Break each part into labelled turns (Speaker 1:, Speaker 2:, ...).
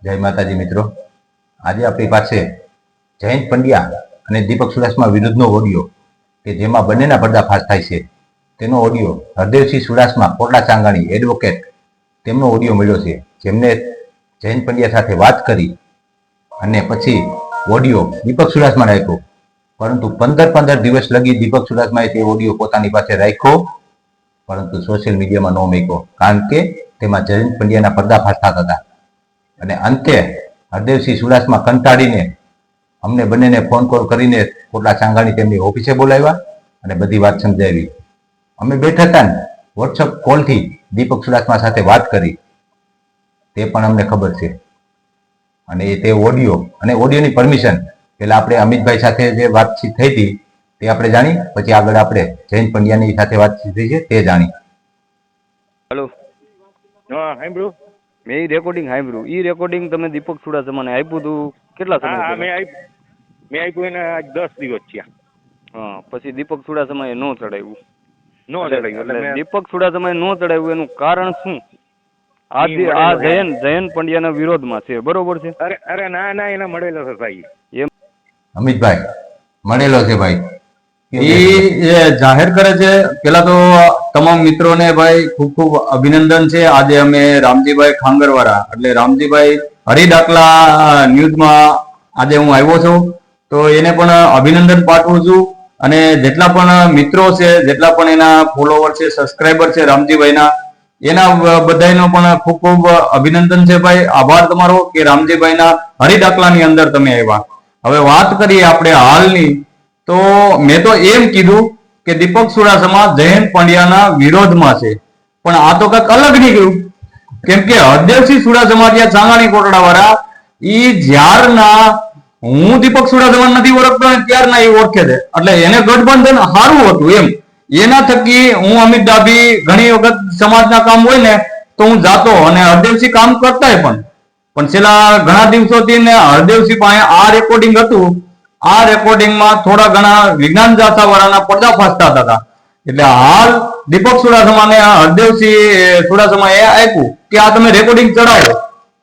Speaker 1: જય માતાજી મિત્રો, આજે આપણી પાસે જયંત પંડ્યા અને દીપક ચુડાસમા વિરુદ્ધનો ઓડિયો કે જેમાં બંનેના પર્દાફાશ થાય છે તેનો ઓડિયો હરદેવસિંહ ચુડાસમા કોટલા ચાંગાણી એડવોકેટ તેમનો ઓડિયો મળ્યો છે, જેમને જયંત પંડ્યા સાથે વાત કરી અને પછી ઓડિયો દીપક ચુડાસમાને રાખ્યો, પરંતુ 15 દિવસ લગી દીપક ચુડાસમાએ તે ઓડિયો પોતાની પાસે રાખ્યો, પરંતુ સોશિયલ મીડિયામાં ન મૂક્યો, કારણ કે તેમાં જયંત પંડ્યાના પર્દાફાશ થતા હતા. અને અંતે હરદેવસિંહ ચુડાસમા કંટાળીને અમને બંનેને ફોન કોલ કરીને કોટલા ચાંગાણી તેમની ઓફિસે બોલાવ્યા અને બધી વાત સમજાવી. અમે બેઠા હતા ને વોટ્સઅપ કોલથી દીપક ચુડાસમા સાથે વાત કરી, તે પણ અમને ખબર છે. અને તે ઓડિયો અને ઓડિયોની પરમિશન પહેલા આપણે અમિતભાઈ સાથે જે વાતચીત થઈ હતી તે આપણે જાણી, પછી આગળ આપણે જયંત પંડ્યાની સાથે વાતચીત થઈ છે તે જાણી.
Speaker 2: હેલો.
Speaker 3: હા સાંભળ્યું.
Speaker 2: મેં એ રેકોર્ડિંગ સાંભળ્યું. એ રેકોર્ડિંગ તમે દીપક ચુડાસમાને આપ્યું હતું કેટલા સમય
Speaker 3: હા
Speaker 2: પહેલા?
Speaker 3: મેં આપ્યું એને આજ 10 દિવસ થયા.
Speaker 2: હા, પછી દીપક ચુડાસમાએ ન ચડાવ્યું.
Speaker 3: નો ચડાવ્યું એટલે
Speaker 2: દીપક ચુડાસમાએ ન ચડાવ્યું એનું કારણ શું? આ જયંત પંડ્યાના વિરોધમાં છે, બરોબર છે?
Speaker 3: અરે ના એને મળેલો છે ભાઈ.
Speaker 2: એમ
Speaker 1: અમિતભાઈ મળેલો છે ભાઈ,
Speaker 4: એ જાહેર કરે છે. પેલા તો તમામ મિત્રોને ભાઈ ખૂબ ખૂબ અભિનંદન છે. આજે અમે રામજીભાઈ ખાંગરવાળા એટલે રામજીભાઈ હરિદાખલા ન્યૂઝમાં આજે હું આવ્યો છું, તો એને પણ અભિનંદન પાઠવું છું. અને જેટલા પણ મિત્રો છે, જેટલા પણ એના ફોલોવર છે, સબસ્ક્રાઈબર છે રામજીભાઈના, એના બધાનો પણ ખૂબ ખૂબ અભિનંદન છે ભાઈ. આભાર તમારો કે રામજીભાઈના હરિદાખલાની અંદર તમે આવ્યા. હવે વાત કરીએ આપણે હાલની, તો મેં તો એમ કીધું કે દીપક ચુડાસમા જયંત પંડ્યાના વિરોધમાં છે, પણ આ તો કંઈક અલગ નીકળ્યું. કેમ કે હરદેવસિંહ ચુડાસમા ત્યાં ચાંગાણી કોટડા વાળા ઈ જ્યારના હું દીપક ચુડાસમા નથી ઓળખતો ત્યારના એ ઓળખે છે, એટલે એને ગઠબંધન સારું હતું એમ. એના થકી હું અમિત ડાભી ઘણી વખત સમાજના કામ હોય ને તો હું જાતો અને હરદેવસિંહ કામ કરતાય પણ છેલ્લા ઘણા દિવસોથી ને હરદેવસિંહ પાસે આ રેકોર્ડિંગ હતું. આ રેકોર્ડિંગમાં થોડા ઘણા વિજ્ઞાન જાથા વાળાના પર્દાફાશ થતા હતા. એટલે હાલ દીપક ચુડાસમાને હરદેવસિંહ ચુડાસમાએ આપ્યું કે આ તમે રેકોર્ડિંગ ચડાવો,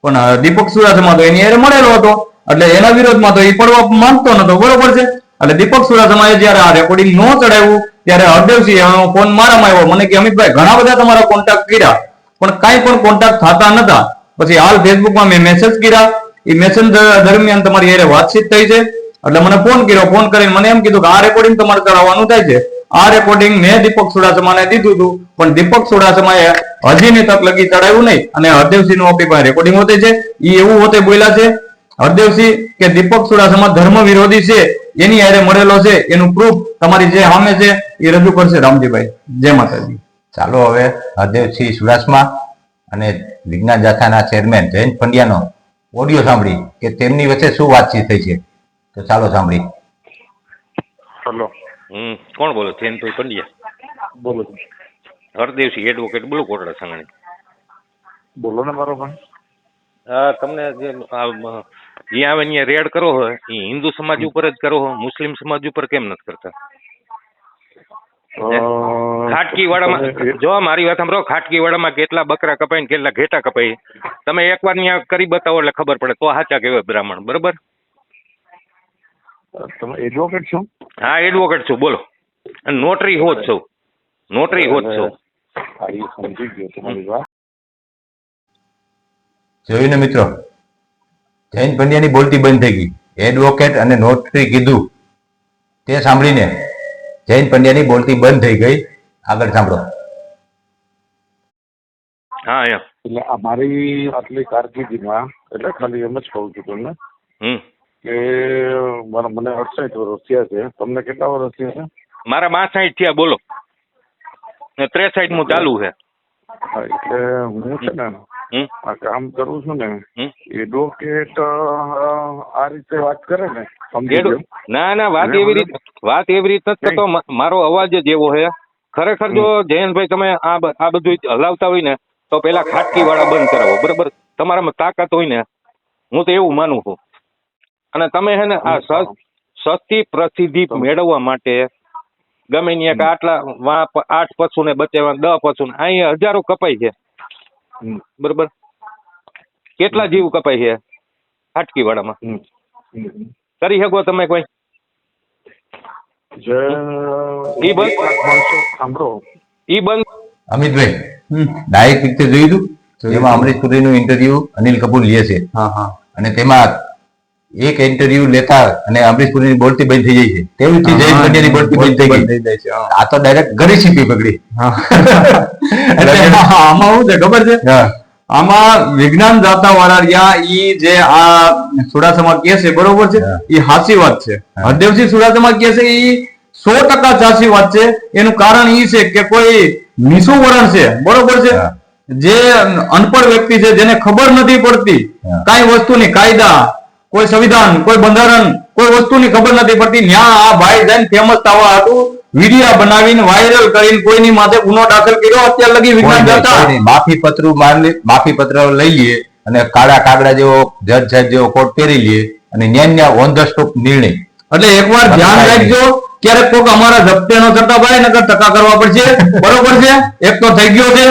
Speaker 4: પણ દીપક ચુડાસમા તો એની હારે મળેલો હતો, એટલે એના વિરોધમાં તો એ પડવા માંગતો નતો, બરોબર છે. એટલે દીપક ચુડાસમાએ જયારે આ રેકોર્ડિંગ ન ચડાવ્યું ત્યારે હરદેવસિંહ ફોન મારામાં આવ્યો, મને કે અમિતભાઈ ઘણા બધા તમારા કોન્ટેક્ટ કર્યા પણ કાંઈ પણ કોન્ટેક્ટ થતા નતા. પછી હાલ ફેસબુકમાં મેં મેસેજ કર્યા, એ મેસેજ દરમિયાન તમારી હારે વાતચીત થઈ છે, એટલે મને ફોન કર્યો. ફોન કરીને મને એમ કીધું કે આ રેકોર્ડિંગ તમારે ચડાવવાનું થાય છે. આ રેકોર્ડિંગ મેં દીપક ચુડાસમાને દીધું હતું, પણ દીપક ચુડાસમાએ હજીની તક લગી ચડાવ્યું નહીં. અને હરદેવસિંહ નું આપણી પાસે રેકોર્ડિંગ હોતે છે, એ એવું હોતે બોલ્યા છે હરદેવસિંહ કે દીપક ચુડાસમા ધર્મ વિરોધી છે, એની હારે મળેલો છે, એનું પ્રૂફ તમારી જે સામે છે એ રજૂ કરશે રામજીભાઈ. જય માતાજી.
Speaker 1: ચાલો હવે હરદેવસિંહ ચુડાસમા અને વિજ્ઞાન જાથાના ચેરમેન જયંત પંડ્યાનો ઓડિયો સાંભળી કે તેમની વચ્ચે શું વાતચીત થઈ છે, તો ચાલો સાંભળી.
Speaker 3: હેલો.
Speaker 2: કોણ બોલો? જયંતભાઈ પંડ્યા
Speaker 3: બોલો.
Speaker 2: હરદેવસિંહ એડવોકેટ બોલો, કોટડા ચાંગાણી.
Speaker 3: બોલો ને મારો ભાઈ.
Speaker 2: હા, તમને જે જ્યાં આવે ત્યાં રેડ કરો હોય એ હિન્દુ સમાજ ઉપર જ કરો હો, મુસ્લિમ સમાજ ઉપર કેમ નથી કરતા? ખાટકી વાળામાં જો મારી વાત સાંભળો, ખાટકી વાળામાં કેટલા બકરા કપાય ને કેટલા ઘેટા કપાય તમે એકવાર ત્યાં કરી બતાવો એટલે ખબર પડે, તો સાચા કહેવાય બ્રાહ્મણ. બરોબર?
Speaker 3: તમે એડવોકેટ છો?
Speaker 2: હા, એડવોકેટ છું, બોલો. અને નોટરી હોત છો, નોટરી હોત છો.
Speaker 3: સમજી ગયો તમારી વાત.
Speaker 1: જોયું ને મિત્રો, જયંત પંડ્યાની બોલતી બંધ થઈ ગઈ. એડવોકેટ અને નોટરી કીધું તે સાંભળીને જયંત પંડ્યાની બોલતી બંધ થઈ ગઈ. આગળ સાંભળો.
Speaker 2: હા એમ
Speaker 3: એટલે અમારી આટલી કારકિર્દીમાં એટલે ખાલી એમ જ કહું છું તમને કે મને 68 વર્ષ થયા છે. તમને કેટલા વર્ષ થયા છે?
Speaker 2: મારા 62 થયા. બોલો. 63 મુ ચાલુ છે.
Speaker 3: હા, એટલે હું છે ને આ કામ કરું છું ને, એડવોકેટ આ રીતે વાત કરે ને, સમજી ગયો?
Speaker 2: ના, વાત એવી રીતે નથી થતો. મારો અવાજ જ એવો છે. ખરેખર જો જયંતભાઈ તમે આ બધું હલાવતા હોય ને તો પેલા ખાટકી વાળા બંધ કરાવો, બરોબર? તમારામાં તાકાત હોય ને, હું તો એવું માનું છું. અને તમે છે ને આ સસ્તી પ્રસિદ્ધિ મેળવવા માટે ગમે ત્યાં આટલા 8 પશુ ને બચાવવા, 10 પશુ ને, અહીંયા હજારો કપાય છે, બરોબર? કેટલા જીવ કપાય છે? ખાટકી વાળામાં
Speaker 3: હમ. હમ.
Speaker 2: કરી શકો તમે કોઈ?
Speaker 3: જે
Speaker 2: ઈ બંધ.
Speaker 3: 1 લાખ માણસો સાંભળો,
Speaker 2: ઈ બંધ.
Speaker 1: અમિતભાઈ,
Speaker 4: હમ.
Speaker 1: ડાયરેક્ટ પિક્ચર જોયું હતું? જેમાં અમરીશ પુરીનું ઇન્ટરવ્યુ અનિલ કપૂર લે છે
Speaker 4: હા હા
Speaker 1: અને તેમાં એક ઇન્ટરવ્યુ લેતા અને અમરીશ પુરીની બોલતી બંધ થઈ જાય છે, તેવી રીતે જયેશ પંડ્યાની બોલતી બંધ થઈ ગઈ.
Speaker 4: થઈ જાય છે હા.
Speaker 1: આ તો ડાયરેક્ટ ઘરે શીખી પકડી.
Speaker 4: એટલે આમાં શું છે ખબર છે,
Speaker 1: હા.
Speaker 4: આમાં વિજ્ઞાન જાતા વાળા રહ્યા ઈ જે આ સુડાસમા કે છે બરોબર છે,
Speaker 1: હા.
Speaker 4: એ સાચી વાત છે.
Speaker 1: હા.
Speaker 4: હરદેવસિંહ સુડાસમા કે છે ઈ 100% સાચી વાત છે. એનું કારણ ઈ છે કે કોઈ નીસું વરણ છે બરોબર છે,
Speaker 1: હા.
Speaker 4: જે અનપઢ વ્યક્તિ છે, જેને ખબર નથી પડતી
Speaker 1: હા.
Speaker 4: કઈ વસ્તુની, કાયદા, કોઈ સંવિધાન, કોઈ બંધારણ, કોઈ વસ્તુની ખબર નથી પડતી. ન્યા આ ભાઈ જઈને ફેમસ થવા હતું વિડિયા બનાવીને વાયરલ કરીને કોઈની માથે ગુનો દાખલ કર્યો. અત્યાર લગી વિજ્ઞાન જતા
Speaker 1: માફી પત્ર લઈ લઈએ અને કાળા કાગડા જેવો જજ સાહેબ જેવો કોટ પહેરી લઈએ અને ન્યા ઓન ધ સ્ટોપ નિર્ણય.
Speaker 4: એટલે એકવાર ધ્યાન રાખજો, ક્યારેક કોક અમારા જપ્તે નો થતા ભાઈ નકર ટકા કરવા પડશે બરોબર છે. એક તો થઈ ગયો છે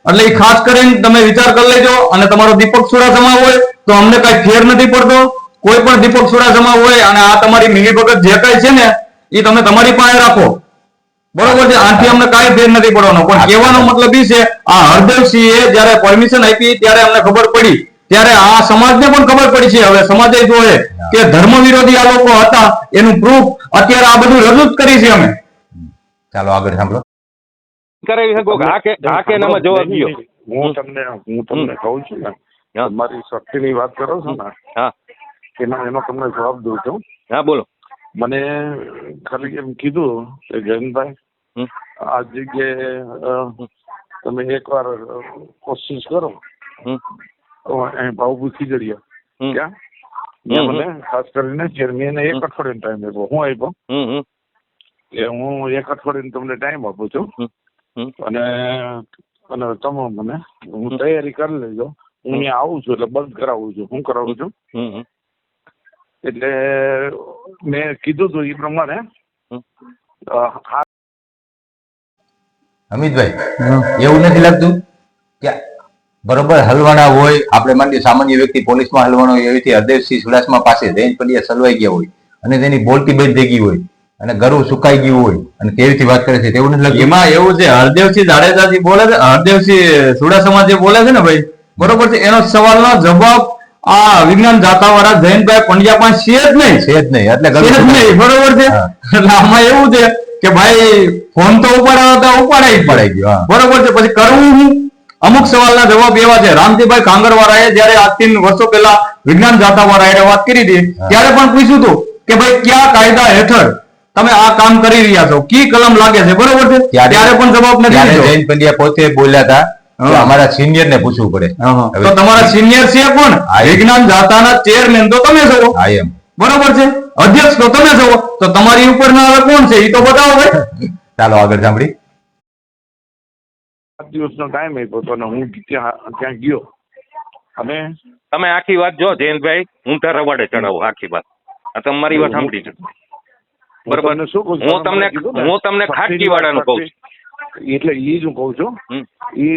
Speaker 4: એટલે એ ખાસ કરીને તમે વિચાર કરી લેજો. અને તમારો દીપક સુડાસમા હોય તો અમને કઈ ફેર નથી પડતો. કોઈ પણ દીપક સુડાસમા હોય અને આ તમારી મિલીભગત જે કઈ છે ને એ તમે તમારી પાસે રાખો બરોબર છે. આનાથી અમને કાંઈ ફેર નથી પડવાનો. પણ કહેવાનો મતલબ એ છે આ હરદેવસિંહે જયારે પરમિશન આપી ત્યારે અમને ખબર પડી, ત્યારે આ સમાજને પણ ખબર પડી છે. હવે સમાજે જોયે કે ધર્મ વિરોધી આ લોકો હતા એનું પ્રૂફ અત્યારે આ બધું રજૂ જ કરી છે અમે.
Speaker 1: ચાલો આગળ સાંભળો.
Speaker 2: કરાવી શકો કે આ કે નામાં જવાબ દો.
Speaker 3: હું તમને કહું છું ને,
Speaker 2: હા.
Speaker 3: તમારી શક્તિની વાત કરો છો ને,
Speaker 2: હા
Speaker 3: એનો તમને જવાબ દઉં છું.
Speaker 2: હા બોલો.
Speaker 3: મને ખાલી એમ કીધું કે જયંતભાઈ,
Speaker 2: હમ.
Speaker 3: આ જગ્યાએ તમે એકવાર કોશિશ કરો
Speaker 2: હમ.
Speaker 3: અહીં ભાવભૂત ખીજડીયા
Speaker 2: હમ.
Speaker 3: ત્યાં મેં મને ખાસ કરીને ચેરમેન 1 અઠવાડિયાનો ટાઈમ આપ્યો. હું આપ્યો
Speaker 2: હમ.
Speaker 3: કે હું 1 અઠવાડિયાનો તમને ટાઈમ આપું છું
Speaker 2: હમ.
Speaker 3: અને તમે મને હું તૈયારી કરી લેજો. હું અહીંયા આવું છું એટલે બંધ કરાવું છું. હું કરાવું છું
Speaker 2: હમ.
Speaker 3: એટલે મેં કીધું હતું એ પ્રમાણે
Speaker 1: અમિતભાઈ, એવું નથી લાગતું કે બરોબર હલવાના હોય, આપણે માની લઈએ સામાન્ય વ્યક્તિ પોલીસમાં હલવાનો હોય, એવી રીતે હરદેવસિંહ સુડાસમા પાસે જૈન પંડ્યા સલવાઈ ગયા હોય અને તેની બોલતી બંધ થઈ ગઈ હોય અને ગળું સુકાઈ ગયું હોય અને કેવીથી વાત કરે છે, તેવું નથી લાગતું?
Speaker 4: એમાં એવું છે, હરદેવસિંહ જાડેજા જે બોલે છે, હરદેવસિંહ સુડાસમા જે બોલે છે ને ભાઈ બરોબર છે, એનો સવાલનો જવાબ આ વિજ્ઞાન જાતા વાળા જયંતભાઈ પંડ્યા પાસે છે જ નહીં.
Speaker 1: છે જ નહીં એટલે
Speaker 4: છે જ નહીં બરોબર છે.
Speaker 1: હા.
Speaker 4: એટલે આમાં એવું છે કે ભાઈ ફોન તો ઉપાડ્યો તો ઉપાડાઈ
Speaker 1: ગયો. હા.
Speaker 4: બરોબર છે. પછી કરવું હું અમુક સવાલના જવાબ એવા છે. રામજીભાઈ ખાંગરવાળાએ જયારે આજ 3 વર્ષો પહેલા વિજ્ઞાન જાતા વાળાએ વાત કરી હતી ત્યારે પણ પૂછ્યું હતું કે ભાઈ કયા કાયદા હેઠળ તમે આ કામ કરી રહ્યા છો, કી કલમ લાગે છે બરોબર છે. ત્યારે પણ જવાબ નથી
Speaker 1: ત્યારે
Speaker 4: દીધો.
Speaker 1: જૈન પંડ્યા પોતે બોલ્યા હતા કે
Speaker 4: હા.
Speaker 1: અમારા સિનિયર ને પૂછવું પડે.
Speaker 4: તો તમારા સિનિયર છે કોણ? વિજ્ઞાન જાતાના ચેરમેન તો તમે છો
Speaker 1: આઈ એમ.
Speaker 4: બરોબર છે. અધ્યક્ષ તો તમે છો, તો તમારી ઉપરના હવે કોણ છે એ તો બતાવો ભાઈ.
Speaker 1: ચાલો આગળ સાંભળી.
Speaker 3: 7 દિવસનો ટાઈમ આપ્યો હતો અને હું ત્યાં ગયો અને
Speaker 2: તમે આખી વાત જો જયંતભાઈ, હું તારા રવાડે ચડાવું આખી વાત. આ તમારી વાત સાંભળી છે બરોબર.
Speaker 3: તમને શું કહું છું?
Speaker 2: હું તમને ખાટકી વાળાનું કહું છું.
Speaker 3: એટલે એ જ હું કહું છું.
Speaker 2: હમ.
Speaker 3: એ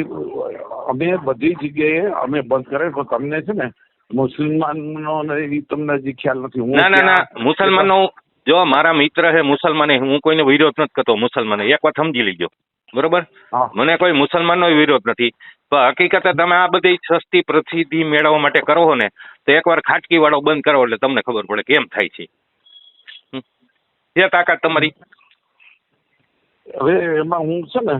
Speaker 3: અમે બધી જગ્યાએ અમે બંધ કરે તો તમને છે ને મુસલમાનો એ તમને હજી ખ્યાલ નથી. હું
Speaker 2: ના મુસલમાનનો જો મારા મિત્ર છે મુસલમાન, હું કોઈને વિરોધ નથી કરતો મુસલમાન, એક વાત સમજી લીજો બરોબર.
Speaker 3: હા.
Speaker 2: મને કોઈ મુસલમાનનો વિરોધ નથી, પણ હકીકતે તમે આ બધી સસ્તી પ્રસિદ્ધિ મેળવવા માટે કરો ને તો એકવાર ખાટકી વાળો બંધ કરો એટલે તમને ખબર પડે કેમ થાય છે. જે તાકાત તમારી.
Speaker 3: હવે એમાં હું છે ને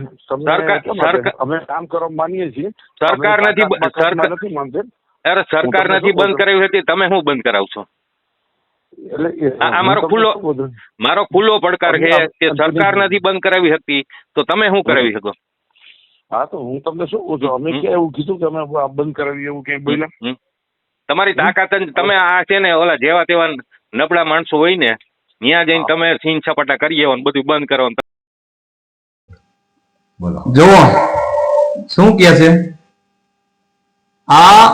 Speaker 3: અમે કામ કરવા માનીએ છીએ.
Speaker 2: સરકાર નથી
Speaker 3: માનते.
Speaker 2: અરે સરકાર નથી બંધ કરાવી હતી, તમે શું બંધ કરાવશો? આ મારો ખુલ્લો પડકાર છે કે સરકાર નથી બંધ કરાવી હતી તો તમે શું કરાવી શકો?
Speaker 3: હા તો હું તમને શું કહું છું, અમે ક્યાં એવું કીધું કે અમે બંધ કરાવી એવું કઈ બોલ્યા?
Speaker 2: તમારી તાકાત તમે આ છે ને ઓલા જેવા તેવા નબળા માણસો હોય ને ત્યાં જઈને તમે સીન સપાટા કરી આવો બધું બંધ કરો.
Speaker 1: બોલો.
Speaker 4: જુઓ શું કે છે આ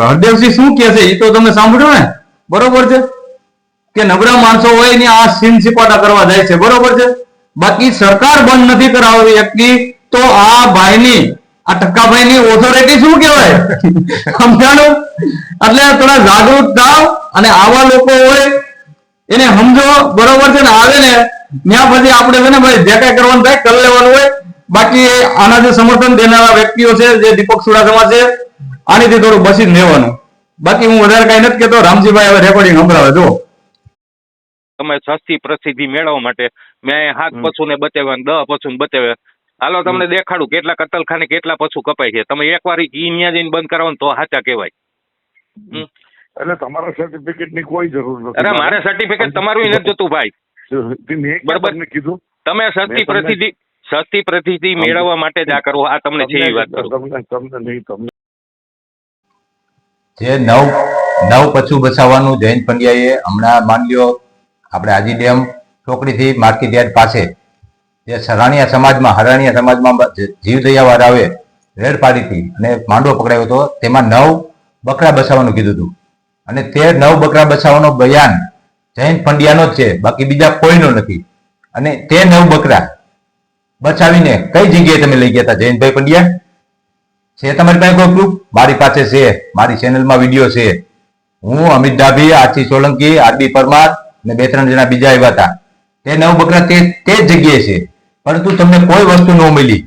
Speaker 4: હરદેવસિંહ શું કે છે એ તો તમે સાંભળ્યું ને બરોબર છે કે નબળા માણસો હોય ને આ સીન સપાટા કરવા જાય છે બરોબર છે. બાકી સરકાર બંધ નથી કરાવવી શકતી તો આ ભાઈની આ ટક્કાભાઈ ની ઓથોરિટી શું કહેવાય? સમજાણું? એટલે થોડા જાગૃત થાવ અને આવા લોકો હોય એને સમજો, બરોબર છે ને? આવે ને ત્યાં પછી આપણે છે ને ભાઈ જે કઈ કરવાનું થાય કરી લેવાનું હોય. બાકી આના જે સમર્થન દેનારા વ્યક્તિઓ છે, જે દીપક ચુડાસમા છે, આનીથી થોડું બચી જ લેવાનું. બાકી હું વધારે કઈ નથી કહેતો. રામજીભાઈ હવે રેકોર્ડિંગ સંભળાવે. જો
Speaker 2: તમે સસ્તી પ્રસિદ્ધિ મેળવવા માટે મેં 7 પશુને બતાવ્યા ને 10 પશુને બતાવ્યા. હાલો તમને દેખાડું કેટલા કતલખાને કેટલા પશુ કપાય છે. તમે એકવાર ઈ ન્યા જઈને બંધ કરાવો ને તો સાચા કહેવાય.
Speaker 3: એટલે તમારા સર્ટિફિકેટ ની કોઈ જરૂર નથી.
Speaker 2: અરે મારે સર્ટિફિકેટ તમારું નથી જોતું ભાઈ. બરાબર
Speaker 3: કીધું
Speaker 2: તમે સસ્તી પ્રસિદ્ધિ મેળવવા માટે જ આ કરો. આ તમને છે એ વાત કરું.
Speaker 1: જે નવ પશુ બચાવવાનું જયંત પંડ્યાએ હમણાં માની લ્યો આપણે આજી ડેમ ચોકડીથી માર્કેટ યાર્ડ પાસે જે હરાણીયા સમાજમાં જીવદયા રાવે રેડ પાડી હતી અને માંડવો પકડાયો હતો. તેમાં 9 બકરા બચાવવાનું કીધું હતું અને તે 9 બકરા બચાવવાનો બયાન જયંત પંડ્યાનો જ છે, બાકી બીજા કોઈનો નથી. અને તે 9 બકરા બચાવીને કઈ જગ્યાએ તમે લઈ ગયા હતા જયંતભાઈ પંડ્યા? છે તમારી પાસે કોઈ પ્રૂફ? મારી પાસે છે, મારી ચેનલમાં વિડીયો છે. હું, અમિત ડાભી, આરતી સોલંકી, આરબી પરમાર અને 2-3 જણા બીજા આવ્યા હતા. તે 9 બકરા તે જ જગ્યાએ છે, પરંતુ તમને કોઈ વસ્તુ ન મળી.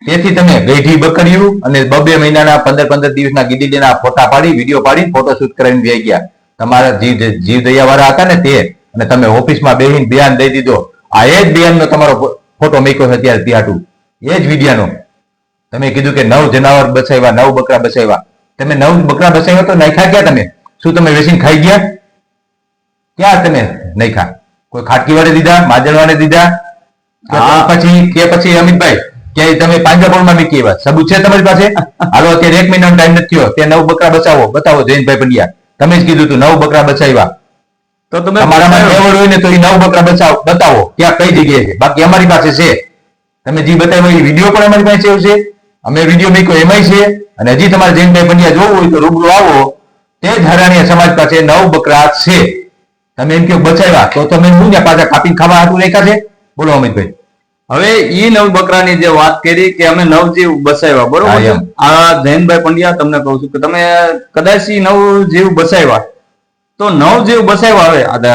Speaker 1: તેથી તમે ગઈઢી બકરીયું અને 2 મહિનાના 15 દિવસના ગીડીના ફોટા પાડી, વિડીયો પાડી, ફોટોશૂટ કરાવીને વહી ગયા. તમારા જીવદયા વાળા હતા ને તે, અને તમે ઓફિસમાં બેહીને બયાન દઈ દીધો. આ એ જ બયાનનો તમારો ફોટો મૂક્યો છે અત્યારે ત્યાંટું, એ જ વિડીયાનો. તમે કીધું કે 9 જનાવર બચાવ્યા, 9 બકરા બચાવ્યા. તમે 9 બકરા બચાવ્યા તો નાખ્યા ક્યાં તમે? શું તમે વેચીને ખાઈ ગયા? ક્યાં તમે નાખ્યા? કોઈ ખાટકી વાળે દીધા, માજણ વાળે દીધા? પછી અમિતભાઈ કે તમે પાંજરાપોળમાં મૂકી આવ્યા? સબૂત છે તમારી પાસે? હાલો અત્યારે 1 મહિનાનો ટાઈમ નથી થયો, તે 9 બકરા બતાવો જયંતભાઈ પંડ્યા. તમે જ કીધું તું 9 બકરા બચાવ્યા. તો તમે તમારામાં એવોર્ડ હોય ને તો એ 9 બકરા બતાવો ક્યાં કઈ જગ્યાએ છે. બાકી અમારી પાસે છે, તમે જે બતાવ્યો એ વિડીયો પણ અમારી પાસે છે. અમે વિડીયો મૂક્યો એમાંય છે. અને હજી તમારે જયંતભાઈ પંડ્યા જોવું હોય તો રૂબરૂ આવો. તે જ હરાણીયા સમાજ પાસે 9 બકરા છે. તમે એમ કે બચાવ્યા તો તમે શું ને પાછા કાપીને ખાવા હાટું રાખ્યા છે? બોલો અમિતભાઈ.
Speaker 4: હવે ઈ 9 બકરાની જે વાત કરી કે અમે 9 જીવ બચાવ્યા, બરોબર છે? આ જયંતભાઈ પંડ્યા તમને કહું છું કે તમે કદાચ ઈ 9 જીવ બચાવ્યા તો 9 જીવ બચાવ્યા. હવે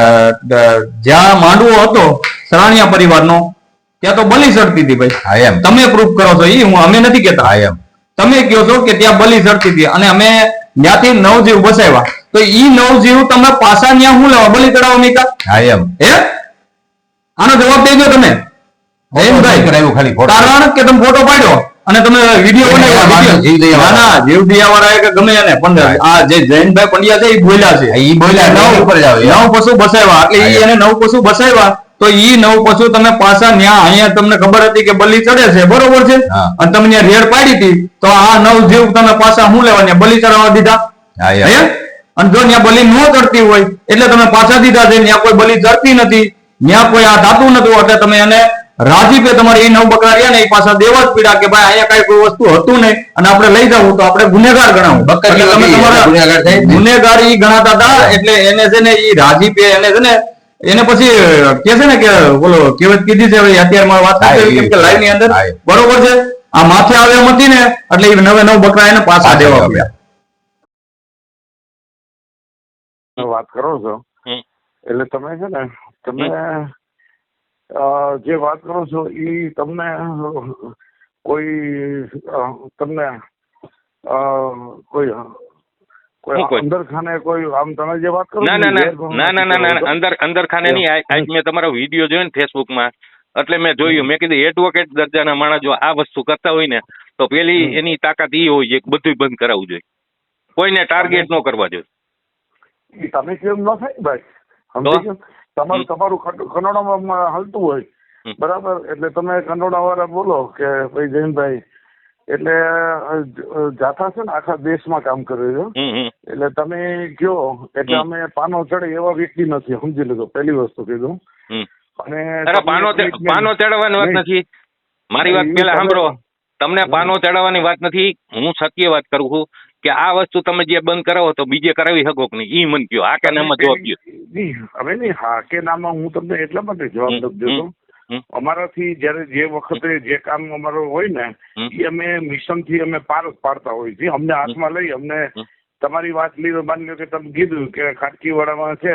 Speaker 4: જ્યાં માંડવો હતો સરાણીયા પરિવારનો ત્યાં તો બલી ચડતી હતી ભાઈ. તમે પ્રૂફ કરો છો, ઈ અમે નથી કેતા. તમે કહો છો કે ત્યાં બલી ચડતી હતી અને અમે ત્યાંથી 9 જીવ બચાવ્યા. તો ઈ 9 જીવ તમે પાછા ત્યાં શું લેવા બલી ચડાવવા મીકા? હે, આનો જવાબ દેજો તમે. કારણ કે તમે ફોટો પાડ્યો અને તમે વિડીયો બનાવ્યો. જીવદયા વાળા કે ગમે એને પણ આ જે જયંતભાઈ પંડ્યા છે એ બોલ્યા છે. 9 પશુ બસાવ્યા એટલે એને 9 પશુ બસાવ્યા. તો ઈ 9 પશુ તમે પાછા ન્યા અહીંયા તમને ખબર હતી કે બલી ચડે છે, બરોબર છે? અને તમે ત્યાં રેડ પાડી હતી તો આ 9 જીવ તમે પાછા શું લેવા બલી ચડાવવા દીધા? અને જો ત્યાં બલી ન ચડતી હોય એટલે તમે પાછા દીધા છે. ત્યાં કોઈ બલી ચડતી નથી, ત્યાં કોઈ આ થતું નતું, એટલે તમે એને રાજીપે તમારે એ 9 બકરા રહ્યા ને એ પાછા દેવા જ પીડા કે ભાઈ અહીંયા કઈ કોઈ વસ્તુ હતું નહીં અને આપણે લઈ જવું તો આપણે ગુનેગાર ગણાવું. ગુનેગાર ઈ ગણાતા હતા. એટલે એને છે ને ઈ રાજીપે એને છે ને એને પછી કે છે ને કે બોલો કહેવત કીધી છે અત્યારે વાત કેમ કે લાઈવ ની અંદર, બરોબર છે? આ માથે આવે એમ હતી ને એટલે એ 9 બકરા એને પાછા દેવા પડ્યા.
Speaker 3: વાત કરો છો એટલે તમે છે ને તમે જે વાત કરો છો એ તમને કોઈ તમને કોઈ અંદર ખાને કોઈ આમ તમે જે વાત કરો
Speaker 2: ના અંદર ખાને નહીં. આજ મેં તમારો વિડીયો જોયો ને ફેસબુકમાં એટલે મેં જોયું. મેં કીધું એડવોકેટ દરજાના માણસ જો આ વસ્તુ કરતા હોય ને તો પેલી એની તાકાત એ હોય છે બધું બંધ કરાવવું જોઈએ, કોઈને ટાર્ગેટ ન કરવા જોઈએ.
Speaker 3: તમે કેમ ન થાય ભાઈ? તમારું કનોડામાં હાલતું હોય બરાબર, એટલે તમે કનોડા વાળા બોલો કે ભાઈ જયંતભાઈ એટલે જાથા છે ને આખા દેશમાં કામ કરે છે. એટલે તમે કયો એટલે અમે પાનો ચડે એવા વ્યક્તિ નથી, સમજી લેજો. પહેલી વસ્તુ કીધું. અને
Speaker 2: પાનો ચડાવવાની વાત નથી. મારી વાત પેલા સાંભળો. તમને પાનો ચડાવવાની વાત નથી. હું સત્ય વાત કરું છું કે આ વસ્તુ તમે જે બંધ કરાવો તો બીજે કરાવી શકો કે નહીં, ઈ મન કયો. આ કે નામમાં જવાબ દો.
Speaker 3: હવે નહીં, હા કે નામમાં હું તમને એટલા માટે જવાબ નથી દેતો
Speaker 2: હમ.
Speaker 3: અમારાથી જયારે જે વખતે જે કામ અમારું હોય ને એ અમે મિશન થી અમે પાર પાડતા હોય છે. અમને હાથમાં લઈ અમને તમારી વાત લીધો, માની લો કે તમે કીધું કે ખાટકીવાડામાં છે,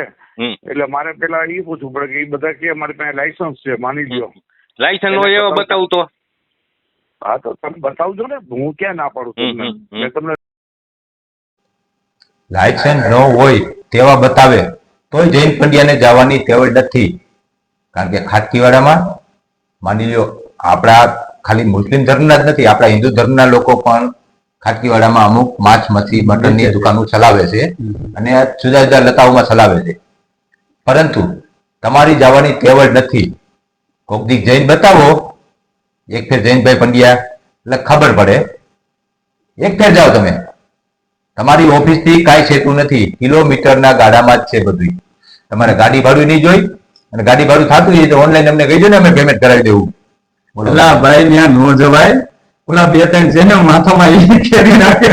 Speaker 3: એટલે મારે પેલા એ પૂછવું પડે કે એ બધા કે મારી પાસે લાયસન્સ છે, માની લો
Speaker 2: લાયસન્સ હોય એવો બતાવું તો.
Speaker 3: હા તો તમે બતાવજો ને, હું ક્યાં ના પાડું તમને. મેં તમને
Speaker 1: લાયસન્સ ન હોય તેવા બતાવે તોય જૈન પંડ્યાને જવાની ટેવ નથી. કારણ કે ખાટકીવાડામાં માની લો આપણા ખાલી મુસ્લિમ ધર્મના જ નથી, આપણા હિન્દુ ધર્મના લોકો પણ ખાટકીવાડામાં અમુક માંસ મચ્છી મટનની દુકાનો ચલાવે છે અને જુદા જુદા લતાઓમાં ચલાવે છે. પરંતુ તમારી જવાની ટેવ જ નથી. કોક દી જૈન બતાવો, એક ફેર જૈનભાઈ પંડ્યા એટલે ખબર પડે. એક ફેર જાઓ તમે, તમારી ઓફિસ થી કાંઈ છેતું નથી, કિલોમીટરના ગાડામાં જ છે બધું. તમારે ગાડી ભાડું નહીં જોઈ, અને ગાડી ભાડું થતું હોય તો ઓનલાઈન અમને કહી દો ને, અમે પેમેન્ટ કરાવી દેવું.
Speaker 4: ઓલા ભાઈ ત્યાં નો જવાય, ઓલા 2-3 છે ને માથામાં ઈ ખેરી નાખે.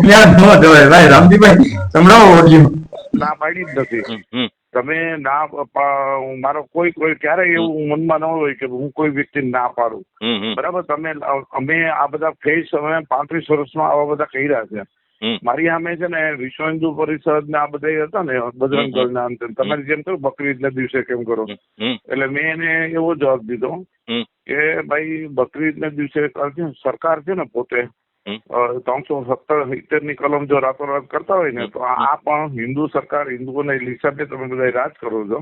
Speaker 4: ત્યાં નો જવાય ભાઈ. રામજીભાઈ સંભળાવો ઓડિયો.
Speaker 3: ના પાડી જ નથી. તમે ના મારો કોઈ ક્યારેય એવું મનમાં ન હોય કે હું કોઈ વ્યક્તિને ના પાડું. બરાબર. અમે આ બધા ફેસ અમે 35 વર્ષમાં આવા બધા કર્યા છે. મારી સામે છે ને વિશ્વ હિન્દુ પરિષદ ને આ બધા હતા ને, બજરંગ દળ ના અંતે તમારી જેમ કહ્યું બકરીદ ના દિવસે કેમ કરો, એટલે મેં એને એવો જવાબ દીધો કે ભાઈ બકરીદ ના દિવસે સરકાર છે ને પોતે 370 ની કલમ જો રાતોરાત કરતા હોય ને, તો આ પણ હિન્દુ સરકાર, હિન્દુઓને હિસાબે તમે બધા રાજ કરો છો,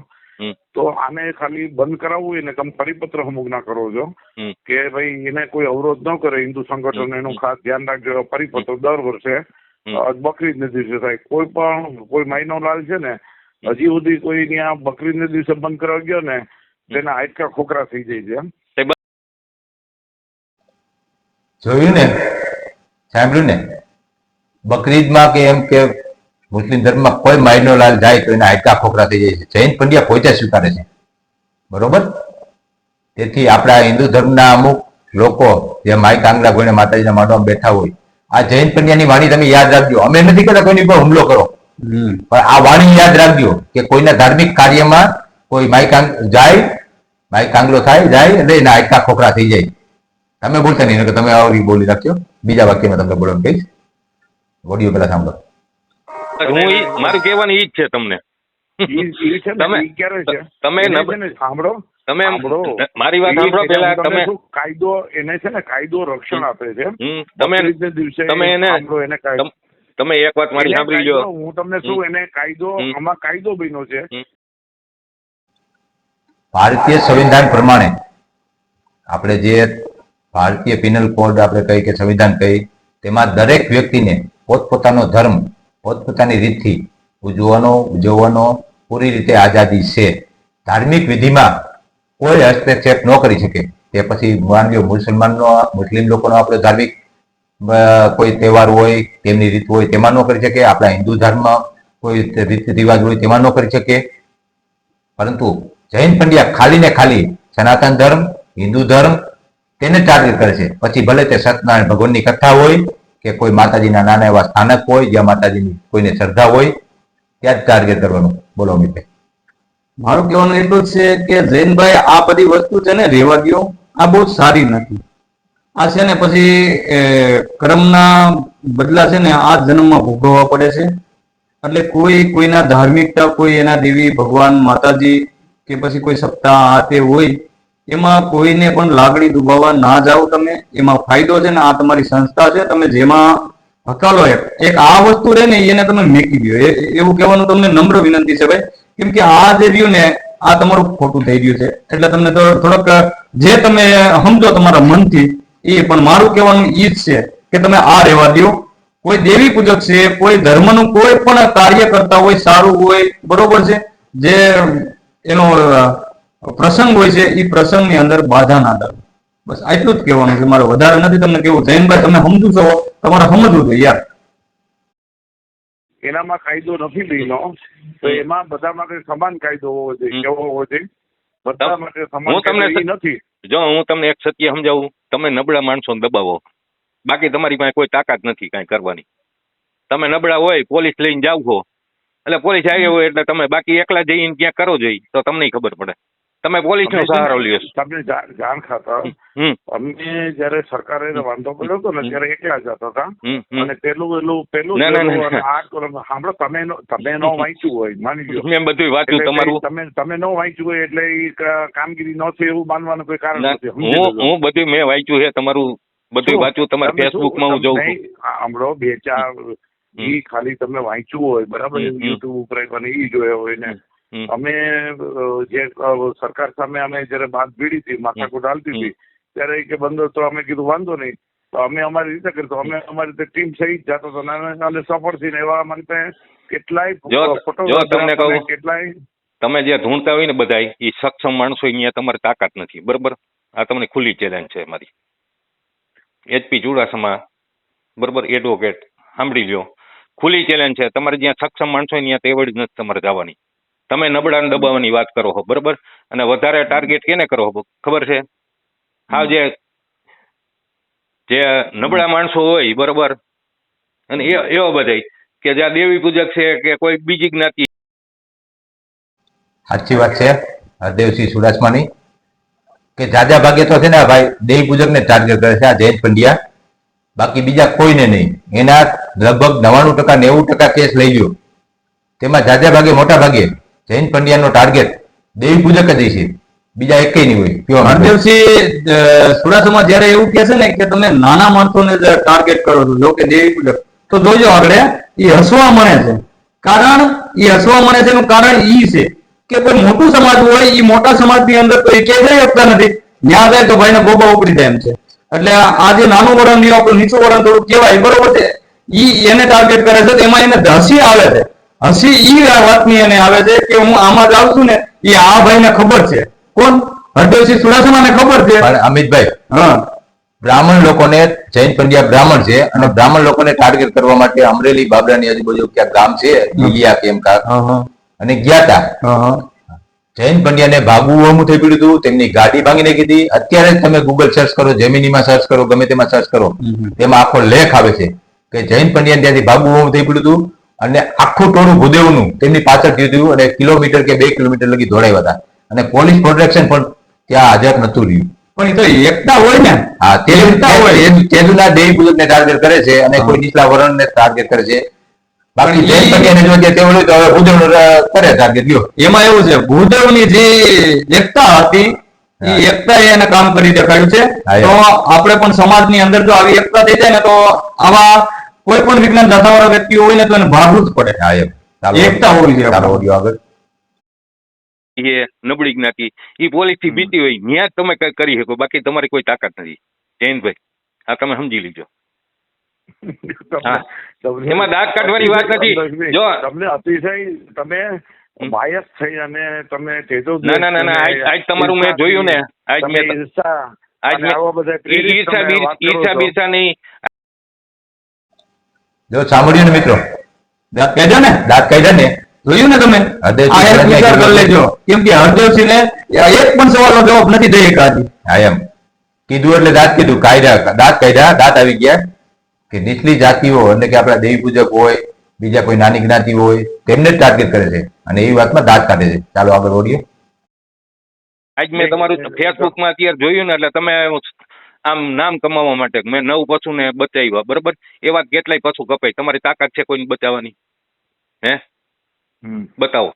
Speaker 3: તો આને ખાલી બંધ કરાવવું હોય ને તમે પરિપત્ર અમુક ના કરો છો કે ભાઈ એને કોઈ અવરોધ ન કરે. હિન્દુ સંગઠન એનું ખાસ ધ્યાન રાખજો. પરિપત્ર દર વર્ષે બકરીદ ને દિવસે થાય. કોઈ માયનો લાલ છે ને હજી સુધી કોઈ ત્યાં બકરીદ ને દિવસે બંધ કરાવી ગયો ને તેના હાડકા ખોખરા થઈ જાય છે.
Speaker 1: જોયું ને, સાંભળ્યું ને, બકરીદમાં કે એમ કે મુસ્લિમ ધર્મમાં કોઈ માયનો લાલ જાય તો એના હાડકા ખોખરા થઈ જાય છે. જૈન પંડ્યા પોતે સ્વીકારે છે. બરોબર. તેથી આપણા હિન્દુ ધર્મના અમુક લોકો જે માય કાંગડા ગોઈને માતાજીના માંડવામાં બેઠા હોય, આ જૈન પંડ્યાની વાણી તમે યાદ રાખજો. અમે નથી કહેતા કોઈની પર હુમલો કરો, પણ આ વાણી યાદ રાખજો કે કોઈના ધાર્મિક કાર્યમાં કોઈ જાય, માય કાંગલો થાય જાય એટલે એના હાડકા ખોખરા થઈ જાય. તમે બોલતા નહીં કે તમે આવી બોલી રાખજો. બીજા વાક્યમાં તમને બોલવાનું કહીશ. ઓડિયો પેલા સાંભળો.
Speaker 2: મારું કહેવાની ઈ જ છે તમને.
Speaker 3: સાંભળો,
Speaker 2: તમે મારી વાત સાંભળો પેલા. તમે
Speaker 3: કાયદો એને છે ને કાયદો રક્ષણ આપે છે.
Speaker 2: તમે એક વાત મારી સાંભળી લો.
Speaker 3: હું તમને શું એને કાયદો આમાં કાયદો બન્યો છે.
Speaker 1: ભારતીય સંવિધાન પ્રમાણે આપણે જે ભારતીય પિનલ કોડ આપણે કહી કે સંવિધાન કહી, તેમાં દરેક વ્યક્તિને પોતપોતાનો ધર્મ પોતપોતાની રીતથી ઉજવવાનો પૂરી રીતે આઝાદી છે. ધાર્મિક વિધિમાં કોઈ હસ્તક્ષેપ ન કરી શકે. તે પછી માની લો મુસ્લિમ લોકોનો આપણે ધાર્મિક કોઈ તહેવાર હોય, તેમની રીત હોય, તેમાં ન કરી શકે. આપણા હિન્દુ ધર્મમાં કોઈ રીત રિવાજ હોય તેમાં ન કરી શકે. પરંતુ જૈન પંડ્યા ખાલી ને ખાલી સનાતન ધર્મ, હિન્દુ ધર્મ તેને ટાર્ગેટ કરે છે. પછી ભલે તે સત્યનારાયણ ભગવાનની કથા હોય કે કોઈ માતાજીના નાના એવા સ્થાનક હોય જ્યાં માતાજીની કોઈને શ્રદ્ધા હોય, ત્યાં જ ટાર્ગેટ કરવાનું. બોલો અમિતભાઈ.
Speaker 4: મારું કહેવાનું એટલું જ છે કે જૈનભાઈ આ બધી વસ્તુ છે ને રેવા દો, આ બહુ સારી નથી. આ છે ને પછી કર્મના બદલા છે ને આ જન્મમાં ભોગવવા પડે છે. એટલે કોઈના ધાર્મિકતા, કોઈ એના દેવી ભગવાન માતાજી કે પછી કોઈ સપ્તાહ આ તે હોય, એમાં કોઈને પણ લાગણી દુભાવવા ના જાઓ તમે. એમાં ફાયદો છે ને આ તમારી સંસ્થા છે, તમે જેમાં હકાલો એક આ વસ્તુ રહે ને એને તમે મેકી દો, એવું કહેવાનું તમને નમ્ર વિનંતી છે ભાઈ. કેમ કે આ જે રહ્યું ને આ તમારું ખોટું થઈ ગયું છે. એટલે તમને થોડોક જે તમે સમજો તમારા મનથી એ, પણ મારું કહેવાનું એ જ છે કે તમે આ રહેવા દો. કોઈ દેવી પૂજક છે, કોઈ ધર્મનું કોઈ પણ કાર્ય કરતા હોય, સારું હોય, બરોબર છે, જે એનો પ્રસંગ હોય છે એ પ્રસંગની અંદર બાધા ના દો. બસ આટલું જ કહેવાનું છે મારે, વધારે નથી તમને કેવું. જૈનભાઈ તમે સમજુ છો, તમારે સમજવું જોઈએ યાર.
Speaker 3: એનામાં કાયદો નથી બન્યો તો એમાં બધા માટે સમાન કાયદો હોવો જોઈએ. કેવો હોવો જોઈએ? બધા માટે સમાન કાયદો નથી.
Speaker 2: જો હું તમને એક સત્ય સમજાવું, તમે નબળા માણસોને દબાવો, બાકી તમારી પાસે કોઈ તાકાત નથી કાંઈ કરવાની. તમે નબળા હોય, પોલીસ લઈને જાવ છો, એટલે પોલીસ આવી હોય એટલે તમે બાકી એકલા જઈને ક્યાં કરો જોઈએ તો તમને ખબર પડે. તમે પોલીસનો સહારો લ્યો છો.
Speaker 3: તમને જાણ ખાતર
Speaker 2: હમ
Speaker 3: અમે જયારે સરકારે વાંધો પડ્યો હતો ને ત્યારે એકલા જતા હતા
Speaker 2: હમ હમ.
Speaker 3: અને પેલું
Speaker 2: ના, ના, ના.
Speaker 3: અને આ સાંભળો તમે નો વાંચ્યું હોય માની લો
Speaker 2: મેં બધું વાંચ્યું
Speaker 3: એટલે
Speaker 2: તમારું.
Speaker 3: તમે ન વાંચ્યું હોય એટલે ઈ કામગીરી ન થઈ એવું માનવાનું કોઈ કારણ
Speaker 2: ના,
Speaker 3: નથી. સમજી લેજો.
Speaker 2: હું બધું મેં વાંચ્યું છે તમારું બધું
Speaker 3: શું?
Speaker 2: વાંચ્યું તમારા
Speaker 3: તમે શું?
Speaker 2: ફેસબુકમાં હું જોઉં છું.
Speaker 3: નહીં, સાંભળો બે ચાર ઈ ખાલી તમે વાંચ્યું હોય બરાબર
Speaker 2: હમ.
Speaker 3: યુટ્યુબ ઉપર અને ઈ જોયા હોય ને
Speaker 2: હમ.
Speaker 3: અમે જે સરકાર સામે અમે જયારે વાત ભીડી હતી માથાકૂટ હાલતી હતી ત્યારે ઈ કે બંધ તો અમે કીધું વાંધો નહીં તો અમે અમારી રીતે કરતો અમે અમારી રીતે ટીમ સહિત જતો હતો અને સફળ થઈને એવા અમારી પાસે કેટલાય
Speaker 2: જો તમને કહું,
Speaker 3: કેટલાય
Speaker 2: તમે જે ઢૂંઢતા હોય ને બધા એ સક્ષમ માણસો અહીંયા તમારી તાકાત નથી. બરોબર, આ તમને ખુલ્લી ચેલેન્જ છે મારી. HP ચુડાસમા બરોબર, એડવોકેટ સાંભળી લ્યો, ખુલ્લી ચેલેન્જ છે. તમારે જ્યાં સક્ષમ માણસો હોય ત્યાં તેવડ જ નથી તમારે જવાની. તમે નબળાને દબાવવાની વાત કરો છો બરોબર, અને વધારે ટાર્ગેટ કેને કરો છો ખબર છે? હા, જે નબળા માણસો હોય બરોબર, અને એવા બધા કે જ્યાં દેવી પૂજક છે કે કોઈ બીજી જ્ઞાતિ.
Speaker 1: સાચી વાત છે હરદેવસિંહ ચુડાસમાની કે જાજા ભાગે તો છે ને ભાઈ દેવી પૂજકને ટાર્ગેટ કરે છે આ જયંત પંડ્યા, બાકી બીજા કોઈને નહીં. એના લગભગ 99% 90% કેસ લઈ ગયો, તેમાં જાજા ભાગે મોટા ભાગે જયંત પંડ્યાનો ટાર્ગેટ દેવી પૂજક જ છે, બીજા એકેય નહીં હોય. કયો
Speaker 4: હરદેવસિંહ ચુડાસમા જયારે એવું કહે છે ને કે તમે નાના માણસોને ટાર્ગેટ કરો છો જો કે દેવી પૂજક, તો જોજો આગળ એ હસવા મળે છે. કારણ એ હસવા મળે છે એનું કારણ ઈ છે કે કોઈ મોટું સમાજ હોય એ મોટા સમાજની અંદર તો એ ક્યાંય જઈ શકતા નથી, ત્યાં જાય તો ભાઈને ગોબા ઉપડી જાય એમ છે. એટલે આ જે નાનું વળણ ની આપણું નીચું વળણ થોડું કહેવાય બરોબર છે, ઈ એને ટાર્ગેટ કરે છે. એમાં એને હસી આવે છે, હસી ઈ વાતની એને આવે છે કે હું આમાં જ આવું છું ને એ આ ભાઈને ખબર છે. કોણ? હરદેવસિંહ ચુડાસમાને ખબર છે.
Speaker 1: પણ અમિતભાઈ,
Speaker 4: હા,
Speaker 1: બ્રાહ્મણ લોકોને જૈન પંડ્યા બ્રાહ્મણ છે અને બ્રાહ્મણ લોકોને ટાર્ગેટ કરવા માટે અમરેલી બાબરાની આજુબાજુ ક્યાંક ગામ છે લીલિયા કેમ કાંક, અને ગયા હતા. જૈન પંડ્યાને ભાગવું હમું થઈ પડ્યું હતું, તેમની ગાડી ભાંગી નાખી હતી. અત્યારે જ તમે ગૂગલ સર્ચ કરો, જેમિનીમાં સર્ચ કરો, ગમે તેમાં સર્ચ કરો, તેમાં આખો લેખ આવે છે કે જૈન પંડ્યાને ત્યાંથી ભાગવું હમું થઈ પડ્યું હતું અને આખું ટોળું ભૂદેવનું તેમની પાછળ થયું હતું અને કિલોમીટર કે 2 કિલોમીટર લગી દોડાવ્યા હતા અને પોલીસ પ્રોટેક્શન પણ ત્યાં હાજર નતું રહ્યું.
Speaker 4: પણ એ તો એકતા હોય ને.
Speaker 1: હા, તેજુના દેવી પૂજકને ટાર્ગેટ કરે છે અને કોઈ નીચલા વર્ણને ટાર્ગેટ કરે છે. બાકી જૈન પંડ્યાને જો કે તેવડું તો હવે ભૂદેવનું કરે ટાર્ગેટ. લ્યો,
Speaker 4: એમાં એવું છે ભૂદેવની જે એકતા હતી એ એકતા એને કામ કરી દેખાડ્યું છે.
Speaker 1: હા,
Speaker 4: તો આપણે પણ સમાજની અંદર જો આવી એકતા થઈ જાય ને તો આવા કોઈ પણ વિજ્ઞાન દાતાવાળા વ્યક્તિઓ હોય ને તો એને ભાગવું જ પડે.
Speaker 1: હા, એમ. ચાલો,
Speaker 4: એકતા હોવી જોઈએ.
Speaker 1: ચાલો, ઓડિયો આગળ.
Speaker 2: એ નબળી જ્ઞાતિ એ પોલીસ થી બીતી હોય ત્યાં જ તમે કઈ કરી શકો, બાકી તમારી કોઈ તાકાત નથી. જયંતભાઈ, આ તમે સમજી લીજો. હા, એમાં દાંત કાઢવાની વાત નથી. જો
Speaker 3: તમને અતિશય તમે બાયસ થઈ અને તમે
Speaker 2: ના, આજ તમારું મેં જોયું ને, આજ મેં ઈર્ષા બીર્ષા નહીં.
Speaker 1: જો સાંભળ્યું ને મિત્રો,
Speaker 4: દાંત કાઢ્યા ને,
Speaker 1: દાંત કાઢ્યા ને,
Speaker 4: જોયું ને તમે?
Speaker 1: હરદેવસિંહ
Speaker 4: આ એક વિચાર કરી લેજો, કેમ કે હરદેવસિંહને એક પણ સવાલનો જવાબ નથી દઈ શકાતી.
Speaker 1: હા, એમ કીધું એટલે દાંત કીધું, દાંત કાઢ્યા, દાંત આવી ગયા કે નીચલી જાતિઓ એટલે કે આપણા દેવી પૂજક હોય, બીજા કોઈ નાની જ્ઞાતિ હોય, તેમને જ ટાર્ગેટ કરે છે અને એ વાતમાં દાંત કાઢે છે. ચાલો આગળ ઓડિયો.
Speaker 2: આજ મેં તમારું ફેસબુકમાં અત્યારે જોયું ને એટલે તમે આમ નામ કમાવા માટે મેં 9 પશુને બચાવ્યા બરોબર, એવા કેટલાય પશુ કપાય. તમારી તાકાત છે કોઈને બચાવવાની? હે, બતાવો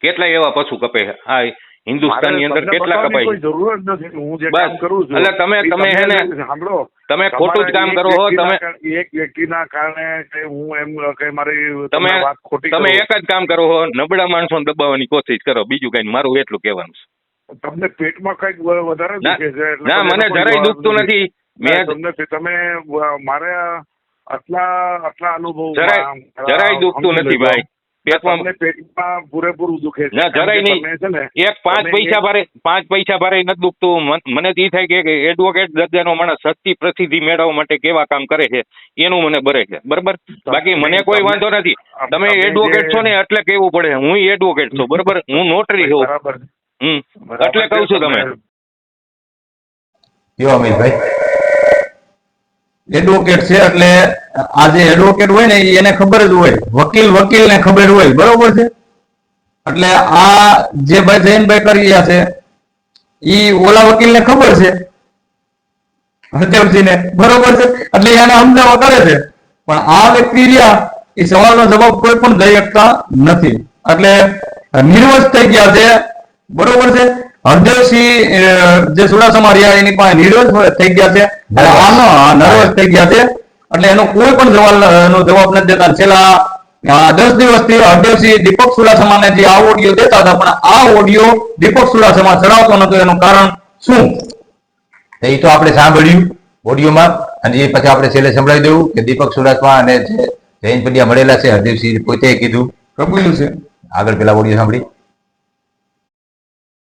Speaker 2: કેટલાય એવા પશુ કપાય. આ હિન્દુસ્તાનની અંદર કેટલા કપાય?
Speaker 3: કોઈ જરૂર જ નથી. હું જે
Speaker 2: બસ,
Speaker 3: કામ કરું છું
Speaker 2: એટલે તમે હે ને
Speaker 3: સાંભળો,
Speaker 2: તમે ખોટું જ કામ કરો છો. તમે
Speaker 3: એક વ્યક્તિના કારણે કે હું એમ કે મારી
Speaker 2: તમે
Speaker 3: વાત ખોટી
Speaker 2: તમે
Speaker 3: કરું.
Speaker 2: એક જ કામ કરો છો, નબળા માણસોને દબાવવાની કોશિશ કરો, બીજું કઈ. મારું એટલું કહેવાનું છે.
Speaker 3: તમને પેટમાં કઈક વધારે દુખે છે એટલે
Speaker 2: ના, મને જરાય દુખતું નથી. મેં
Speaker 3: તમે મારે આટલા અનુભવ
Speaker 2: જરાય દુખતું નથી ભાઈ.
Speaker 3: પેટમાં પૂરેપૂરું દુખે છે.
Speaker 2: ના, જરાય નહીં. એક 5 પૈસા ભારે નથી દુખતું. મને તો એ થાય કે એડવોકેટ દરજાનો માણસ સત્ય પ્રસિદ્ધિ મેળવવા માટે કેવા કામ કરે છે એનું મને બરે છે બરોબર. બાકી મને કોઈ વાંધો નથી. તમે એડવોકેટ છો ને એટલે કેવું પડે. હું એડવોકેટ છું બરોબર, હું નોટરી છું. એટલે કહું છું. તમે
Speaker 1: કયો અમિતભાઈ?
Speaker 4: એડવોકેટ છે એટલે આ જે એડવોકેટ હોય ને એને ખબર જ હોય, વકીલને ખબર હોય બરોબર છે. એટલે આ જે ભાઈ જૈનભાઈ કરી રહ્યા છે ઈ ઓલા વકીલને ખબર છે હરદેવસિંહને, બરોબર છે, એટલે એને સમજાવવા કરે છે. પણ આ વ્યક્તિ રહ્યા એ સવાલનો જવાબ કોઈ પણ દઈ શકતા નથી, એટલે નિર્વસ્ત થઈ ગયા છે, બરોબર છે. હરદેવસિંહ જે ચુડાસમા રહ્યા એની પાસે નિર્વસ્ત થઈ ગયા છે, અને આનો નર્વસ થઈ ગયા છે, એટલે એનો કોઈ પણ સવાલનો જવાબ નથી દેતા. છેલ્લા 10 દિવસથી હરદેવસિંહ દીપક ચુડાસમાને જે આ ઓડિયો દેતા હતા, પણ આ ઓડિયો દીપક ચુડાસમા ચડાવતો નતો. એનું કારણ શું?
Speaker 1: એ તો આપણે સાંભળ્યું ઓડિયોમાં, અને એ પછી આપણે છેલ્લે સંભળાવી દેવું કે દીપક સુડાસમા અને જયંત પંડ્યા મળેલા છે. હરદેવસિંહ પોતે કીધું,
Speaker 4: કબૂલ્યું છે.
Speaker 1: આગળ પેલા ઓડિયો સાંભળી.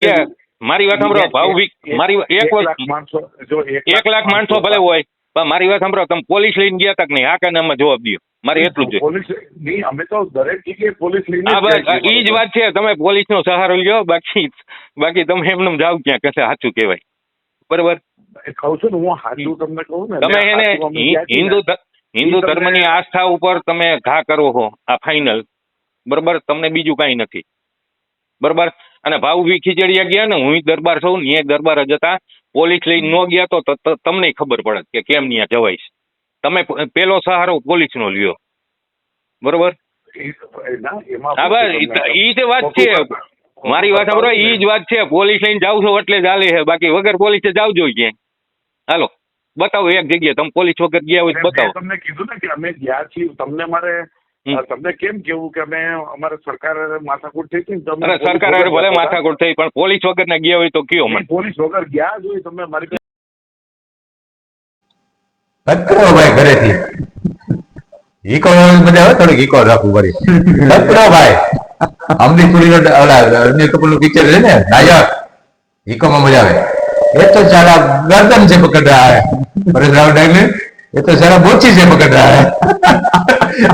Speaker 2: કે મારી વાત સાંભળો ભાવ મારી એક
Speaker 3: માણસો, જો
Speaker 2: 1 લાખ માણસો ભલે હોય, પણ મારી વાત સાંભળો, તમે પોલીસ લઈને ગયા તક નહીં, આ કારણમાં જવાબ દો. મારે એટલું જ છે.
Speaker 3: પોલીસ નહીં, અમે તો દરેક જગ્યાએ પોલીસ લઈને
Speaker 2: હા બસ ઈ જ વાત છે. તમે પોલીસનો સહારો લ્યો, બાકી તમે એમને જાવ ક્યાં કશે સાચું કહેવાય, બરોબર?
Speaker 3: કહું છું ને, હું સાચું તમને કહું ને,
Speaker 2: તમે એને હિન્દુ ધર્મની આસ્થા ઉપર તમે ઘા કરો છો, આ ફાઇનલ, બરોબર? તમને બીજું કાંઈ નથી, બરોબર? અને ભાવભી ખીચડિયા ગયા ને, હું દરબાર છું ને, એ દરબાર જ હતા. પોલીસ લઈને ન ગયા તો તમને ખબર પડે કે કેમ ત્યાં જવાય છે. તમે પેલો સહારો પોલીસનો લ્યો, બરોબર? હા બસ ઈ જ વાત છે. મારી વાત સાંભળો, ઈ જ વાત છે. પોલીસ લઈને જાવ છો એટલે જ હાલે છે, બાકી વગર પોલીસે જાવ જોઈએ ક્યાંય. હાલો બતાવો એક જગ્યાએ તમે પોલીસ વગર ગયા હોય તો બતાવો.
Speaker 3: તમને કીધું ને કે અમે ગયા છીએ. તમને મારે તમને કેમ કેવું કે અમે અમારે સરકાર માથાકૂટ થઈ હતી ને,
Speaker 2: અરે સરકાર ભલે માથાકૂટ થઈ, પણ પોલીસ વગર ના ગયા હોય તો કયો મને.
Speaker 3: પોલીસ વગર ગયા જ હોય તમે મારી
Speaker 1: લકડો ભાઈ ઘરેથી ઈકો મજા આવે, થોડીક ઈકો રાખવું પડે. લકડો ભાઈ અમરી પુરી ઓલા અનિલ કપૂરનું પિક્ચર છે ને નાયક, ઈકોમાં મજા આવે. એ તો સારા ગરદન से पकड़ रहा है परेश रावल टाइम में, ये तो सारा बोची से पकड़ रहा है.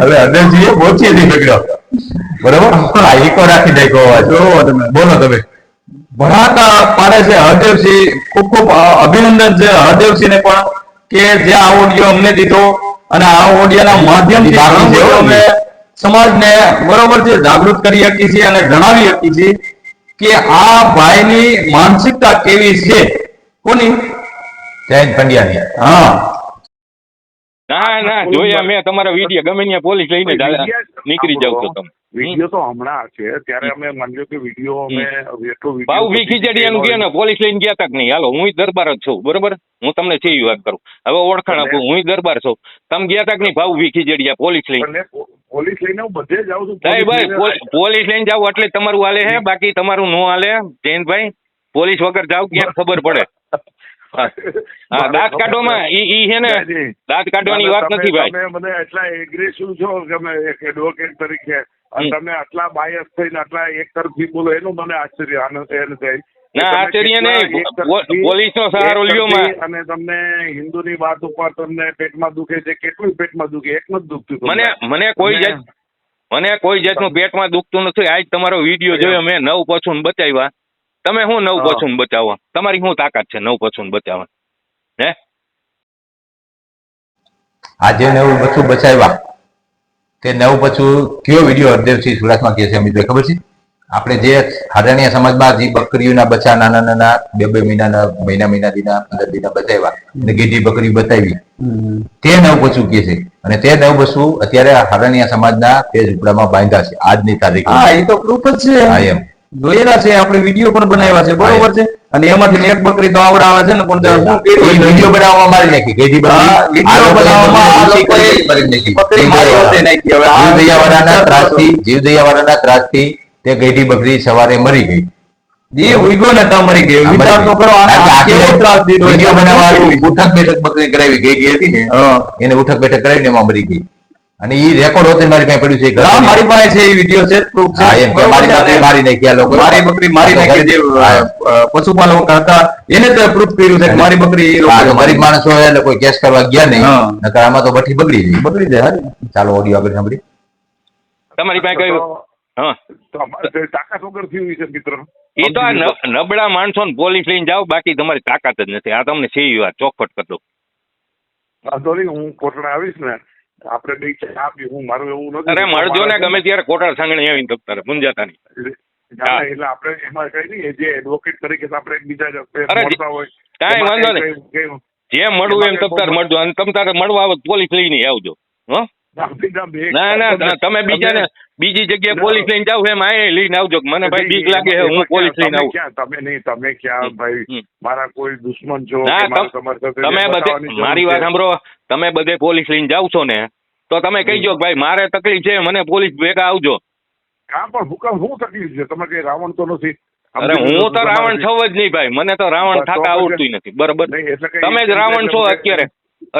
Speaker 1: હવે હરદેવસિંહ બોચી થી પકડ્યો, બરોબર? આ ઈકો રાખી દે કો અવાજ. બોલો તમે.
Speaker 4: ભરાતા પાડે છે હરદેવસિંહ. ખૂબ ખૂબ અભિનંદન છે હરદેવસિંહને પણ, કે જે આ ઓડિયો અમને દીધો, અને આ ઓડિયોના માધ્યમથી અમે સમાજને, બરોબર છે, જાગૃત કરી શકીએ છીએ અને જણાવી શકીએ છીએ કે આ ભાઈની માનસિકતા કેવી છે. કોની?
Speaker 1: જયંત પંડ્યાની.
Speaker 4: હા,
Speaker 2: ના જોયા મેં તમારા વિડીયો. ગમે ત્યાં પોલીસ લઈને નીકળી જાવ છો તમે.
Speaker 3: વિડીયો તો હમણાં છે, ત્યારે અમે માનજો કે વિડીયો અમે એટલો
Speaker 2: ભાવ
Speaker 3: વિડીયો
Speaker 2: ખીચડિયાનું કે ને પોલીસ લઈને ગયા તક નહીં. હાલો હું દરબાર જ છું, બરોબર? હું તમને સીવી વાત કરું, હવે ઓળખાણ આપું, હું દરબાર છું. તમે ગયા તક નહીં ભાવ ખીચડિયા પોલીસ લઈને?
Speaker 3: પોલીસ લઈને હું બધે જાઉં છું.
Speaker 2: ભાઈ પોલીસ લઈને જાવ એટલે તમારું હાલે છે, બાકી તમારું નો હાલે. જયંતભાઈ પોલીસ વગર જાવ ક્યાં ખબર પડે. હા દાંત કાઢવામાં ઈ છે ને, દાંત કાઢવાની વાત નથી ભાઈ.
Speaker 3: તમે મને એટલા એગ્રેસિવ છો કે અમે એક એડવોકેટ તરીકે, અને તમે આટલા બાયસ થઈને આટલા એક તરફી બોલો, એનું મને આશ્ચર્ય આનંદ થાય.
Speaker 2: ના આશ્ચર્ય નહીં, પોલીસનો સહારો લ્યો માં.
Speaker 3: અને તમને હિન્દુની વાત ઉપર તમને પેટમાં દુખે છે, કેટલું પેટમાં દુખે? એક નથી દુખતું
Speaker 2: મને કોઈ જાતનું પેટમાં દુખતું નથી. આજ તમારો વિડીયો જોયો મેં, 9 પછું બચાવ્યા. તમે શું 9 પછું બચાવો? તમારી શું તાકાત છે 9 પછું બચાવવા? હે
Speaker 1: આજે 9 બચ્ચું બચાવ્યા, તે 9 બચ્ચું કયો વિડીયો હરદેવસિંહ સુરતમાં કહે છે મિત્રો ખબર છે? આપણે જે હાડાણીયા સમાજમાં જે બકરીઓના બચ્ચા નાના નાના 2 મહિનાના મહિના દીના 15 દીના બચાવ્યા, અને ગીધી બકરી બતાવી, તે 9 બચ્ચું કહે છે. અને તે 9 બચ્ચું અત્યારે હાડાણીયા સમાજના તે ઝૂંપડામાં બાંધ્યા છે આજની તારીખે.
Speaker 4: હા એ તો પ્રૂફ જ છે.
Speaker 1: હા એમ
Speaker 4: જોયેલા છે, આપણે વિડીયો પણ બનાવ્યા છે, બરોબર છે. અને એમાંથી એક બકરી તો આવડાવે છે ને, પણ શું કર્યું?
Speaker 1: વિડીયો બનાવવામાં મારી નાખી ગઈઢી બકરી.
Speaker 4: વિડીયો બનાવવામાં આ લોકોએ બકરી મારી હોતે નાખી. હવે
Speaker 1: જીવદયાવાળાના ત્રાસથી તે ગઈઢી બકરી સવારે મરી ગઈ.
Speaker 4: જે ઉઈગો નતા મરી ગઈ. વિચાર તો કરો, આ કેવો ત્રાસ દીધો.
Speaker 1: વિડીયો બનાવવા ઉઠક બેઠક બકરી કરાવી ગઈઢી હતી ને, એને ઉઠક બેઠક કરાવીને એમાં મરી ગઈ. અને ઈ રેકોર્ડ હોતે મારી પાસે પડ્યું છે.
Speaker 4: મારી પાસે છે, એ વિડીયો છે, પ્રૂફ છે.
Speaker 1: મારી બકરી મારી નાખી આ લોકો.
Speaker 4: મારી બકરી મારી નાખી. જે પશુપાલક હતા એને તો પ્રૂફ કર્યું છે કે મારી બકરી
Speaker 1: ગરીબ માણસો એટલે કોઈ કેસ કરવા ગયા નહીં, નકર આમાં તો બઠી બગડી જાય. ચાલો ઓડિયો આગળ સાંભળી.
Speaker 2: તમારી પાસે કઈ હા
Speaker 3: તાકાત વગર થયું છે મિત્ર.
Speaker 2: એ તો આ નબળા માણસો ને પોલીસ લઈને જાઓ, બાકી તમારી તાકાત જ નથી. આ તમને સીવી વાત ચોખવટ કરી દઉં.
Speaker 3: હું કોટડા આવીશ ને, આપણે બે ચા આપી. હું મારું એવું નથી.
Speaker 2: અરે મળજો ને ગમે ત્યારે કોટાળ સાંગણી આવીને તકતારે મુંજાતા નહીં.
Speaker 3: ના, એટલે આપણે એમાં કઈ નહીં, જે એડવોકેટ તરીકે તો આપણે એકબીજા
Speaker 2: અરે,
Speaker 3: મળતા હોય
Speaker 2: કાંઈ
Speaker 3: એમાં
Speaker 2: વાંધો
Speaker 3: કઈ- કઈ-
Speaker 2: જેમ મળવું એમ તમ તારે મળજો, અને તમ તારે મળવા આવો તો પોલીસ લઈને આવજો. હો ના તમે બીજાને બીજી જગ્યાએ પોલીસ લઈને જાવ એમ અહીંયા લઈને આવજો કે મને ભાઈ બીક લાગે છે, હું પોલીસ લઈને આવું.
Speaker 3: તમે ક્યાં ભાઈ મારા કોઈ દુશ્મન છો
Speaker 2: ના,
Speaker 3: કે મારે તમારી સાથે
Speaker 2: તમે બધે
Speaker 3: બતાવવાની જરૂર
Speaker 2: મારી વાત
Speaker 3: છે?
Speaker 2: સાંભળો, તમે બધે પોલીસ લઈને જાવ છો ને તો તમે કહીજો કે ભાઈ મારે તકલીફ છે, મને પોલીસ ભેગા આવજો.
Speaker 3: હા, પણ હુકમ શું તકલીફ છે? તમે કઈ રાવણ તો નથી.
Speaker 2: અરે હું તો રાવણ છું જ નહીં ભાઈ, મને તો રાવણ થતા આવડતું નથી. બરોબર,
Speaker 3: નહીં, એટલે કઈ-
Speaker 2: તમે જ રાવણ છો અત્યારે.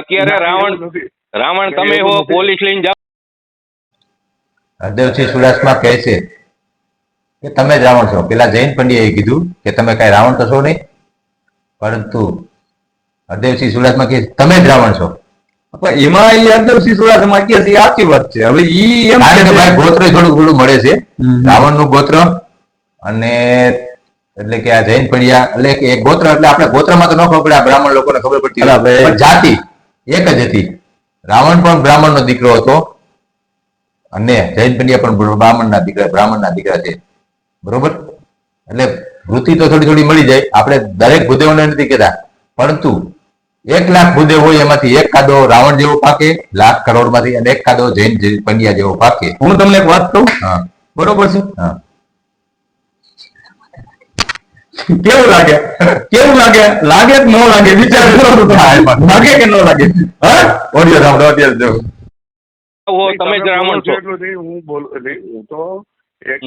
Speaker 2: અત્યારે
Speaker 3: ના,
Speaker 2: રાવણ
Speaker 3: એવું નથી.
Speaker 2: રાવણ તમે
Speaker 3: એવું
Speaker 2: હો,
Speaker 3: નથી.
Speaker 2: પોલીસ લઈને જાઓ.
Speaker 1: હરદેવસિંહ ચુડાસમા કહે છે કે તમે જ રાવણ છો. પેલા જૈન પંડ્યાએ કીધું કે તમે કઈ રાવણ તો છો નહીં, પરંતુ હરદેવસિંહ ચુડાસમા કહે છે, તમે જ રાવણ છો.
Speaker 4: પણ એમાં એ હરદેવસિંહ ચુડાસમા કહે છે એ સાચી વાત છે. હવે ઈ એમ
Speaker 1: કારણ
Speaker 4: કહે
Speaker 1: કે
Speaker 4: છે-
Speaker 1: ભાઈ ગોત્ર થોડું થોડું મળે છે,
Speaker 4: હમ.
Speaker 1: રાવણનું ગોત્ર અને એટલે કે આ જૈન પંડ્યા એટલે કે એક ગોત્ર, એટલે આપણે ગોત્રમાં તો ન ખબર પડે, આ બ્રાહ્મણ લોકોને ખબર પડતી હોય.
Speaker 4: બરાબર.
Speaker 1: પણ જાતિ એક જ હતી. રાવણ પણ બ્રાહ્મણનો દીકરો હતો અને જૈન પંડ્યા પણ બ્રાહ્મણના દીકરા છે. બરોબર, એટલે વૃત્તિ તો થોડી થોડી મળી જાય. આપણે દરેક ભૂદેવોને નથી કહેતા, પરંતુ 1,00,000 ભૂદેવ હોય એમાંથી એક કાદો રાવણ જેવો પાકે, 1,00,000 કરોડમાંથી, અને એક કાદો જૈન પંડ્યા જેવો પાકે.
Speaker 4: હું તમને એક વાત કહું,
Speaker 1: હા
Speaker 4: બરોબર છે?
Speaker 1: હા
Speaker 4: કેવું લાગે? કેવું લાગે? લાગે કે ન લાગે? વિચાર કરો તો લાગે કે ન લાગે? હા, ઓડિયો સાંભળો અત્યારે જો.
Speaker 2: હો, તમે જ રાવણ છો.
Speaker 3: એટલું નહીં, હું બોલું નહીં, હું તો એક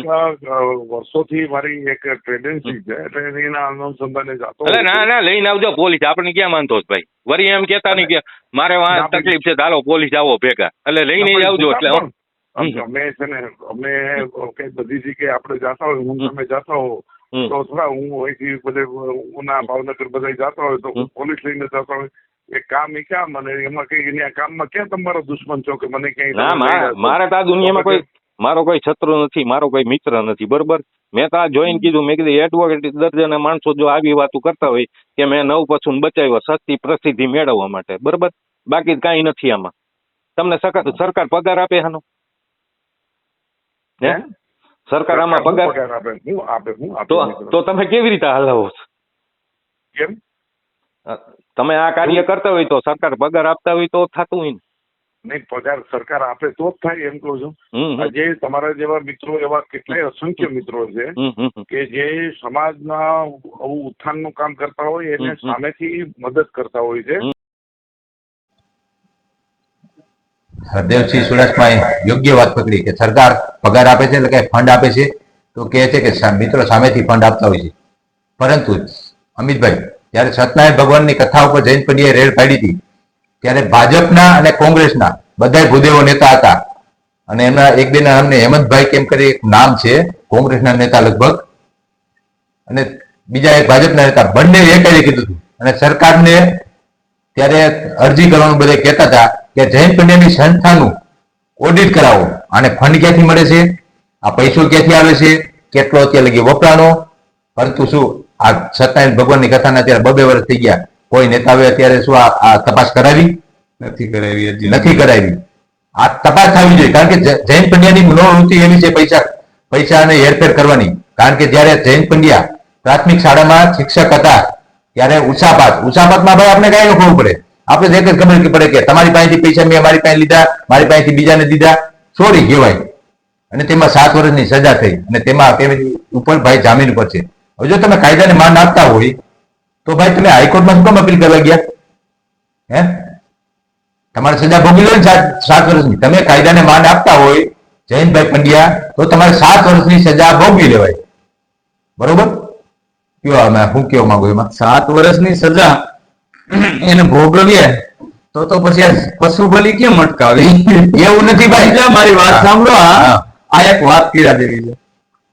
Speaker 3: વર્ષોથી મારી એક ટેન્ડન્સી છે, એટલે એના અનુસંધાને જાતો
Speaker 2: અરે
Speaker 3: હોઉં
Speaker 2: ના
Speaker 3: છું.
Speaker 2: ના, લઈને આવજો પોલીસ. આપણે ક્યાં માનતો જ ભાઈ, વરી એમ કેતા નહીં કે મારે વાં તકલીફ છે, ચાલો પોલીસ આવો ભેગા, એટલે લઈને જ આવજો. એટલે
Speaker 3: પણ અમે છે ને, અમે કઈ બધી જગ્યાએ આપણે જાતા હોય, હું તમે જાતા હો તો થોડા, હું અહીંથી બધે ઉના ભાવનગર બધા જાતા હોય તો પોલીસ લઈને જતા હોય. એક કામ એ કામ, અને એમાં કઈ એના કામમાં ક્યાં તમારો દુશ્મન છો કે મને ક્યાંય
Speaker 2: ના, મારે તો આ દુનિયામાં કોઈ મારો કોઈ શત્રુ નથી, મારો કોઈ મિત્ર નથી. બરોબર, મેં તો આ જોઈને કીધું, મેં કીધું એડવોકેટ દર્જન માણસો જો આવી વાતો કરતા હોય કે મેં નવ પછું બચાવ્યો સસ્તી પ્રસિદ્ધિ મેળવવા માટે, બરોબર, બાકી કાંઈ નથી આમાં. તમને સરકાર પગાર આપે આનો? હે? સરકાર આમાં પગાર
Speaker 3: આપે? હું આપે
Speaker 2: તો તમે કેવી રીતે હલાવો છો?
Speaker 3: કેમ?
Speaker 2: તમે આ કાર્ય કરતા હોય તો સરકાર પગાર આપતા હોય તો થતું હોય ને.
Speaker 3: નહીં, પગાર સરકાર આપે તો જ થાય, એમ કહું છું.
Speaker 2: હમ, હમ.
Speaker 3: આજે તમારા જેવા મિત્રો, એવા કેટલાય અસંખ્ય મિત્રો છે કે જે સમાજના આવું ઉત્થાનનું કામ કરતા હોય એને સામેથી મદદ કરતા હોય છે.
Speaker 1: હરદેવસિંહ ચુડાસમાએ યોગ્ય વાત પકડી કે સરકાર પગાર આપે છે, એટલે કે ફંડ આપે છે, તો કહે છે કે મિત્રો સામેથી ફંડ આપતા હોય છે. પરંતુ અમિતભાઈ, જ્યારે સત્યનારાયણ ભગવાનની કથા ઉપર જૈન પંડ્યાએ રેડ પાડી હતી, ત્યારે ભાજપના અને કોંગ્રેસના બધા ભૂદેવો નેતા હતા, અને એમના એક બે ના નામને હેમંતભાઈ કેમ કરી એક નામ છે, કોંગ્રેસના નેતા લગભગ, અને બીજા એક ભાજપના નેતા, બંને એકાએ કીધું હતું. અને સરકારને ત્યારે અરજી કરવાનું બધા કહેતા હતા કે જૈન પંડ્યાની સંસ્થાનું ઓડિટ કરાવો, આને ફંડ ક્યાંથી મળે છે, આ પૈસો ક્યાંથી આવે છે, કેટલો અત્યારે લગી વપરાણો. પરંતુ શું આ સત્યનારાયણ ભગવાનની કથાના અત્યારે 2-2 વર્ષ થઈ ગયા, કોઈ નેતાએ અત્યારે શું આ તપાસ કરાવી?
Speaker 4: નથી કરાવી હજી.
Speaker 1: નથી કરાવી. આ તપાસ થવી જોઈએ, કારણ કે જૈન પંડ્યાની મનોવૃત્તિ એવી છે પૈસાને હેરફેર કરવાની. કારણ કે જ્યારે જૈન પંડ્યા પ્રાથમિક શાળામાં શિક્ષક હતા ત્યારે ઉષાપાતમાં ભાઈ આપણે કઈ ખબર પડે, આપણે એક જ ખબર પડે કે તમારી પાસેથી પૈસા મેં મારી પાસે લીધા, મારી પાસેથી બીજાને દીધા, ચોરી કહેવાય. અને તેમાં 7 વર્ષની સજા થઈ, અને તેમાં ઉપર ભાઈ જામીન ઉપર છે. હવે જો તમે કાયદાને માન આપતા હોય તો ભાઈ તમે હાઈકોર્ટમાં શું કામ અપીલ કરવા ગયા? હે, તમારે સજા ભોગવી લો ને 7 વર્ષની. તમે કાયદાને માન આપતા હોય જૈનભાઈ પંડ્યા, તો તમારે 7 વર્ષની સજા ભોગવી લેવાય. બરોબર? કયો હું કેવા માંગુ એમાં?
Speaker 4: 7 વર્ષની સજા એને ભોગવીએ તો પછી આ પશુ બલિ કેમ અટકાવી?
Speaker 1: એવું નથી ભાઈ.
Speaker 4: ભાઈ મારી વાત સાંભળો.
Speaker 1: હા.
Speaker 4: આ એક વાત કર્યા જેવી છે.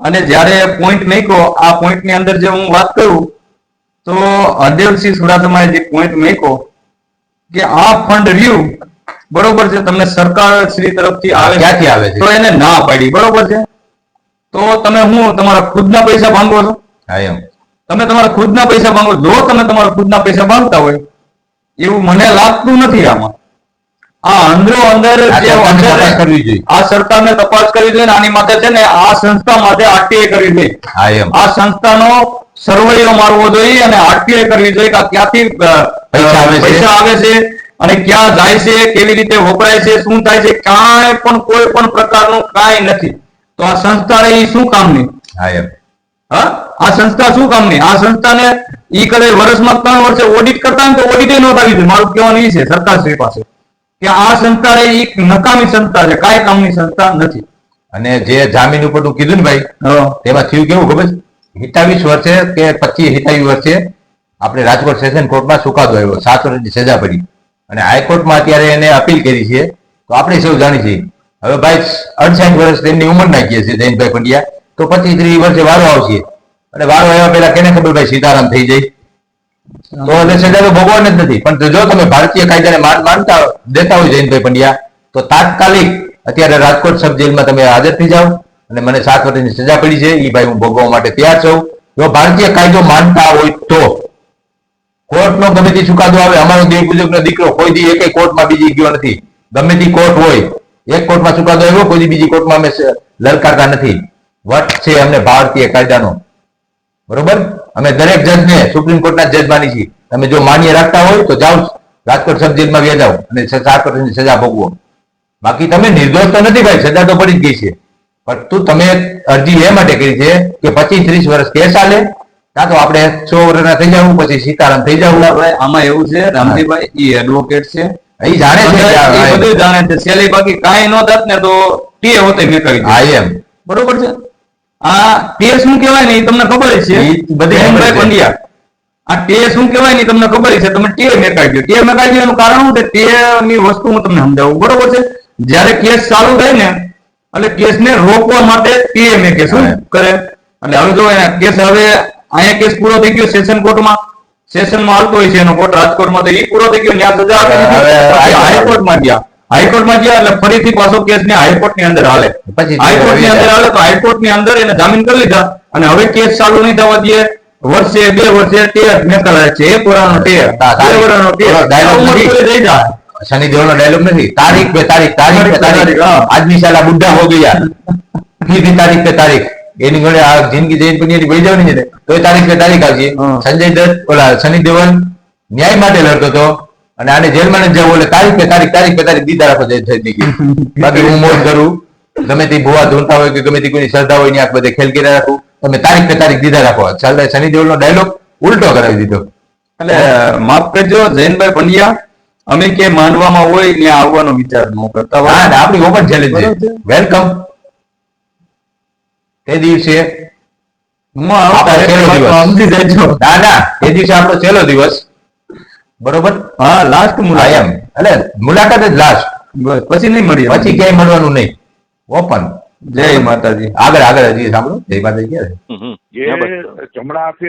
Speaker 4: અને જયારે પોઈન્ટ મેક્યો, આ પોઈન્ટ ની અંદર જે હું વાત કરું તો હરદેવસિંહ ચુડાસમાએ જે પોઈન્ટ મેક્યો કે આ ફંડ રહ્યું, બરોબર છે, તમને સરકાર શ્રી તરફથી આવે
Speaker 1: ક્યાંથી આવે છે?
Speaker 4: તો એને ના પાડી, બરોબર છે. તો તમે હું તમારા ખુદના પૈસા ભાંગો છો?
Speaker 1: હા, એમ
Speaker 4: તમે તમારા ખુદના પૈસા ભાંગો. જો તમે તમારા ખુદના પૈસા ભાંગતા હોય એવું મને લાગતું નથી આમાં. આ અંદરો અંદર
Speaker 1: આ
Speaker 4: જે
Speaker 1: સરકારને
Speaker 4: અંદર
Speaker 1: તપાસ કરવી જોઈએ.
Speaker 4: આ સરકારને તપાસ કરવી જોઈએ ને આની માટે છે ને આ સંસ્થા માટે આરટીઆઈ કરવી જોઈએ.
Speaker 1: હા એમ
Speaker 4: આ સંસ્થાનો સર્વેયો મારવો જોઈએ અને આરટીઆઈ કરવી જોઈએ કે આ ક્યાંથી પૈસા આવે છે અને ક્યાં જાય છે, કેવી રીતે વપરાય છે, શું થાય છે, કાંઈ પણ કોઈ પણ પ્રકારનું કાંઈ નથી. તો આ સંસ્થા એ શું કામની?
Speaker 1: હા એમ
Speaker 4: હા, આ સંસ્થા શું કામની? આ સંસ્થાને ઈ કદાચ વર્ષમાં 3 વર્ષે ઓડિટ કરતા હોય તો ઓડિટ નોંધાવી જોઈએ. મારું કહેવાનું એ છે સરકારશ્રી પાસે કે આ સંસ્થા એ ઈ નકામી સંસ્થા છે, કાંઈ કામની સંસ્થા નથી.
Speaker 1: અને જે જામીન ઉપરનું કીધું ને ભાઈ,
Speaker 4: હા.
Speaker 1: તેમાં થયું કેવું ખબર છે? 27 વર્ષે કે 25 27 વર્ષે આપણે રાજકોટ સેશન કોર્ટમાં ચુકાદો આવ્યો, 7 વર્ષની સજા પડી અને હાઈકોર્ટમાં અત્યારે એને અપીલ કરી છે. તો આપણે સૌ જાણી છીએ હવે ભાઈ 68 વર્ષ તેમની ઉંમર નાખીએ છીએ જયંતભાઈ પંડ્યા, તો 25 30 વર્ષે વારો આવશે અને વારો આવ્યા પહેલા કેને ખબર ભાઈ સીતારામ થઈ જાય તો એટલે સજા તો ભોગવવાની જ નથી. પણ જો તમે ભારતીય કાયદાને માનતા દેતા હોય જયંતભાઈ પંડ્યા, તો તાત્કાલિક અત્યારે રાજકોટ સબ જેલમાં તમે હાજર થઈ જાઓ અને મને 7 વર્ષની સજા પડી છે એ ભાઈ હું ભોગવવા માટે તૈયાર છું. જો ભારતીય કાયદો માનતા હોય તો કોર્ટનો ગમે તે ચુકાદો આવે, અમારો દેવપૂજકનો દીકરો કોઈ દી એકે કોર્ટમાં બીજી ગયો નથી. ગમે તે કોર્ટ હોય, એક કોર્ટમાં ચુકાદો આવ્યો, કોઈ દી બીજી કોર્ટમાં અમે લલકારતા નથી. વટ છે અમને ભારતીય કાયદાનો, બરોબર? અમે દરેક જજને સુપ્રીમ કોર્ટના જજ માની છીએ. તમે જો માન્ય રાખતા હોય તો જાઓ રાજકોટ સબ જેલમાં વ્યા જાઓ અને 7 વર્ષની સજા ભોગવો. બાકી તમે નિર્દોષ તો નથી ભાઈ, સજા તો પડી જ ગઈ છે. પણ તમે અરજી એ માટે કરી છે કે 25 30 વર્ષ કેસ આલે, કાં તો આપણે 100 વર્ષના થઈ જવું પછી સીતારામ થઈ જવું.
Speaker 4: આમાં એવું છે રામજીભાઈ ઈ એડવોકેટ છે,
Speaker 1: એ જાણે છે કે આ-
Speaker 4: એ બધું જાણે છે. છેલ્લે બાકી કાંઈ ન થાત ને તો તે હોતે મેં કરી
Speaker 1: હા એમ
Speaker 4: બરોબર છે. આ તે શું કહેવાય ને એ તમને ખબર જ છે.
Speaker 1: ઈ બધી
Speaker 4: જયંતભાઈ
Speaker 1: ખબર છે.
Speaker 4: પંડ્યા, આ તે શું કહેવાય ને એ તમને ખબર જ છે. તમે તે મેકાઈ દો. તે મેકાઈ દો એનું કારણ શું છે? તે ની વસ્તુ હું તમને સમજાવું, બરોબર છે. જ્યારે કેસ ચાલુ થાય ને એટલે કેસને રોકવા માટે તે મેકે શું કરે? એટલે હવે જો કેસ હવે અહીંયા કેસ પૂરો થઈ ગયો સેશન કોર્ટમાં, સેશનમાં હાલતો હોય છે એનો કોર્ટ રાજકોટમાં, તો એ પૂરો થઈ ગયો, ત્યાં સજા આપી દીધી.
Speaker 1: હવે
Speaker 4: પછી હાઈકોર્ટમાં ગયા, હાઈકોર્ટમાં ગયા એટલે ફરીથી પાછો કેસ ને હાઈકોર્ટની અંદર હાલે.
Speaker 1: પછી
Speaker 4: હાઈકોર્ટની અંદર હાલે તો હાઈકોર્ટની અંદર એને જામીન કરી લીધા અને હવે કેસ ચાલુ નહીં થવા દે. વર્ષે 2 વર્ષે ટેર મેકલાય છે, 1 વર્ષનો ટેર, 2 વર્ષનો ટેર,
Speaker 1: ડાયલોગ
Speaker 4: ઉંમર
Speaker 1: નથી.
Speaker 4: પૂરી થઈ જાય.
Speaker 1: શનિ દેવનો ડાયલોગ નથી, તારીખ पे तारीख तारीख पे तारीख
Speaker 4: हाँ।
Speaker 1: आदमी साला बुढ़ा हो गया फिर भी तारीख पे तारीख એની જોડે આ જિંદગી જૈન પંડ્યાની વહી જવાની છે ને તો એ તારીખ पे તારીખ આવશે.
Speaker 4: હા.
Speaker 1: સંજય દત્ત ઓલા શનિ દેવલ ન્યાય માટે લડતો હતો અને આને જેલમાં જ જવું એટલે તારીખ पे तारीख દીધા રાખો જિંદગી. બાકી હું મોજ કરું, ગમે તે ભુવા ધૂણતા હોય કે ગમે તે કોઈની શ્રદ્ધા હોય ને આ બધે ખેલ કરી રાખું, તમે તારીખ पे તારીખ દીધા રાખો. શનિ દેવલનો ડાયલોગ ઉલટો કરાવી દીધો.
Speaker 4: એટલે માફ કરજો જયંતભાઈ પંડ્યા, અમે કે માંડવામાં હોય ત્યાં આવવાનો વિચાર ન કરતા હોય.
Speaker 1: હા, આપણી ઓપન ચેલેન્જ છે.
Speaker 4: બરોબર છે.
Speaker 1: વેલકમ. તે દિવસે
Speaker 4: હું આવતા
Speaker 1: આપણો છેલ્લો
Speaker 4: એટલે
Speaker 1: દિવસ.
Speaker 4: સમજી જજો.
Speaker 1: ના ના તે દિવસે આપણો છેલ્લો દિવસ, બરોબર?
Speaker 4: હા, લાસ્ટ
Speaker 1: હા,
Speaker 4: મુલાકાત.
Speaker 1: એમ એટલે મુલાકાત જ લાસ્ટ,
Speaker 4: બસ, પછી નહીં મળીએ.
Speaker 1: પછી ક્યાંય મળવાનું નહીં. ઓપન.
Speaker 4: જય માતાજી.
Speaker 1: આગળ હજી સાંભળો. જય માતાજી ક્યારે?
Speaker 3: જે જમણા હાથે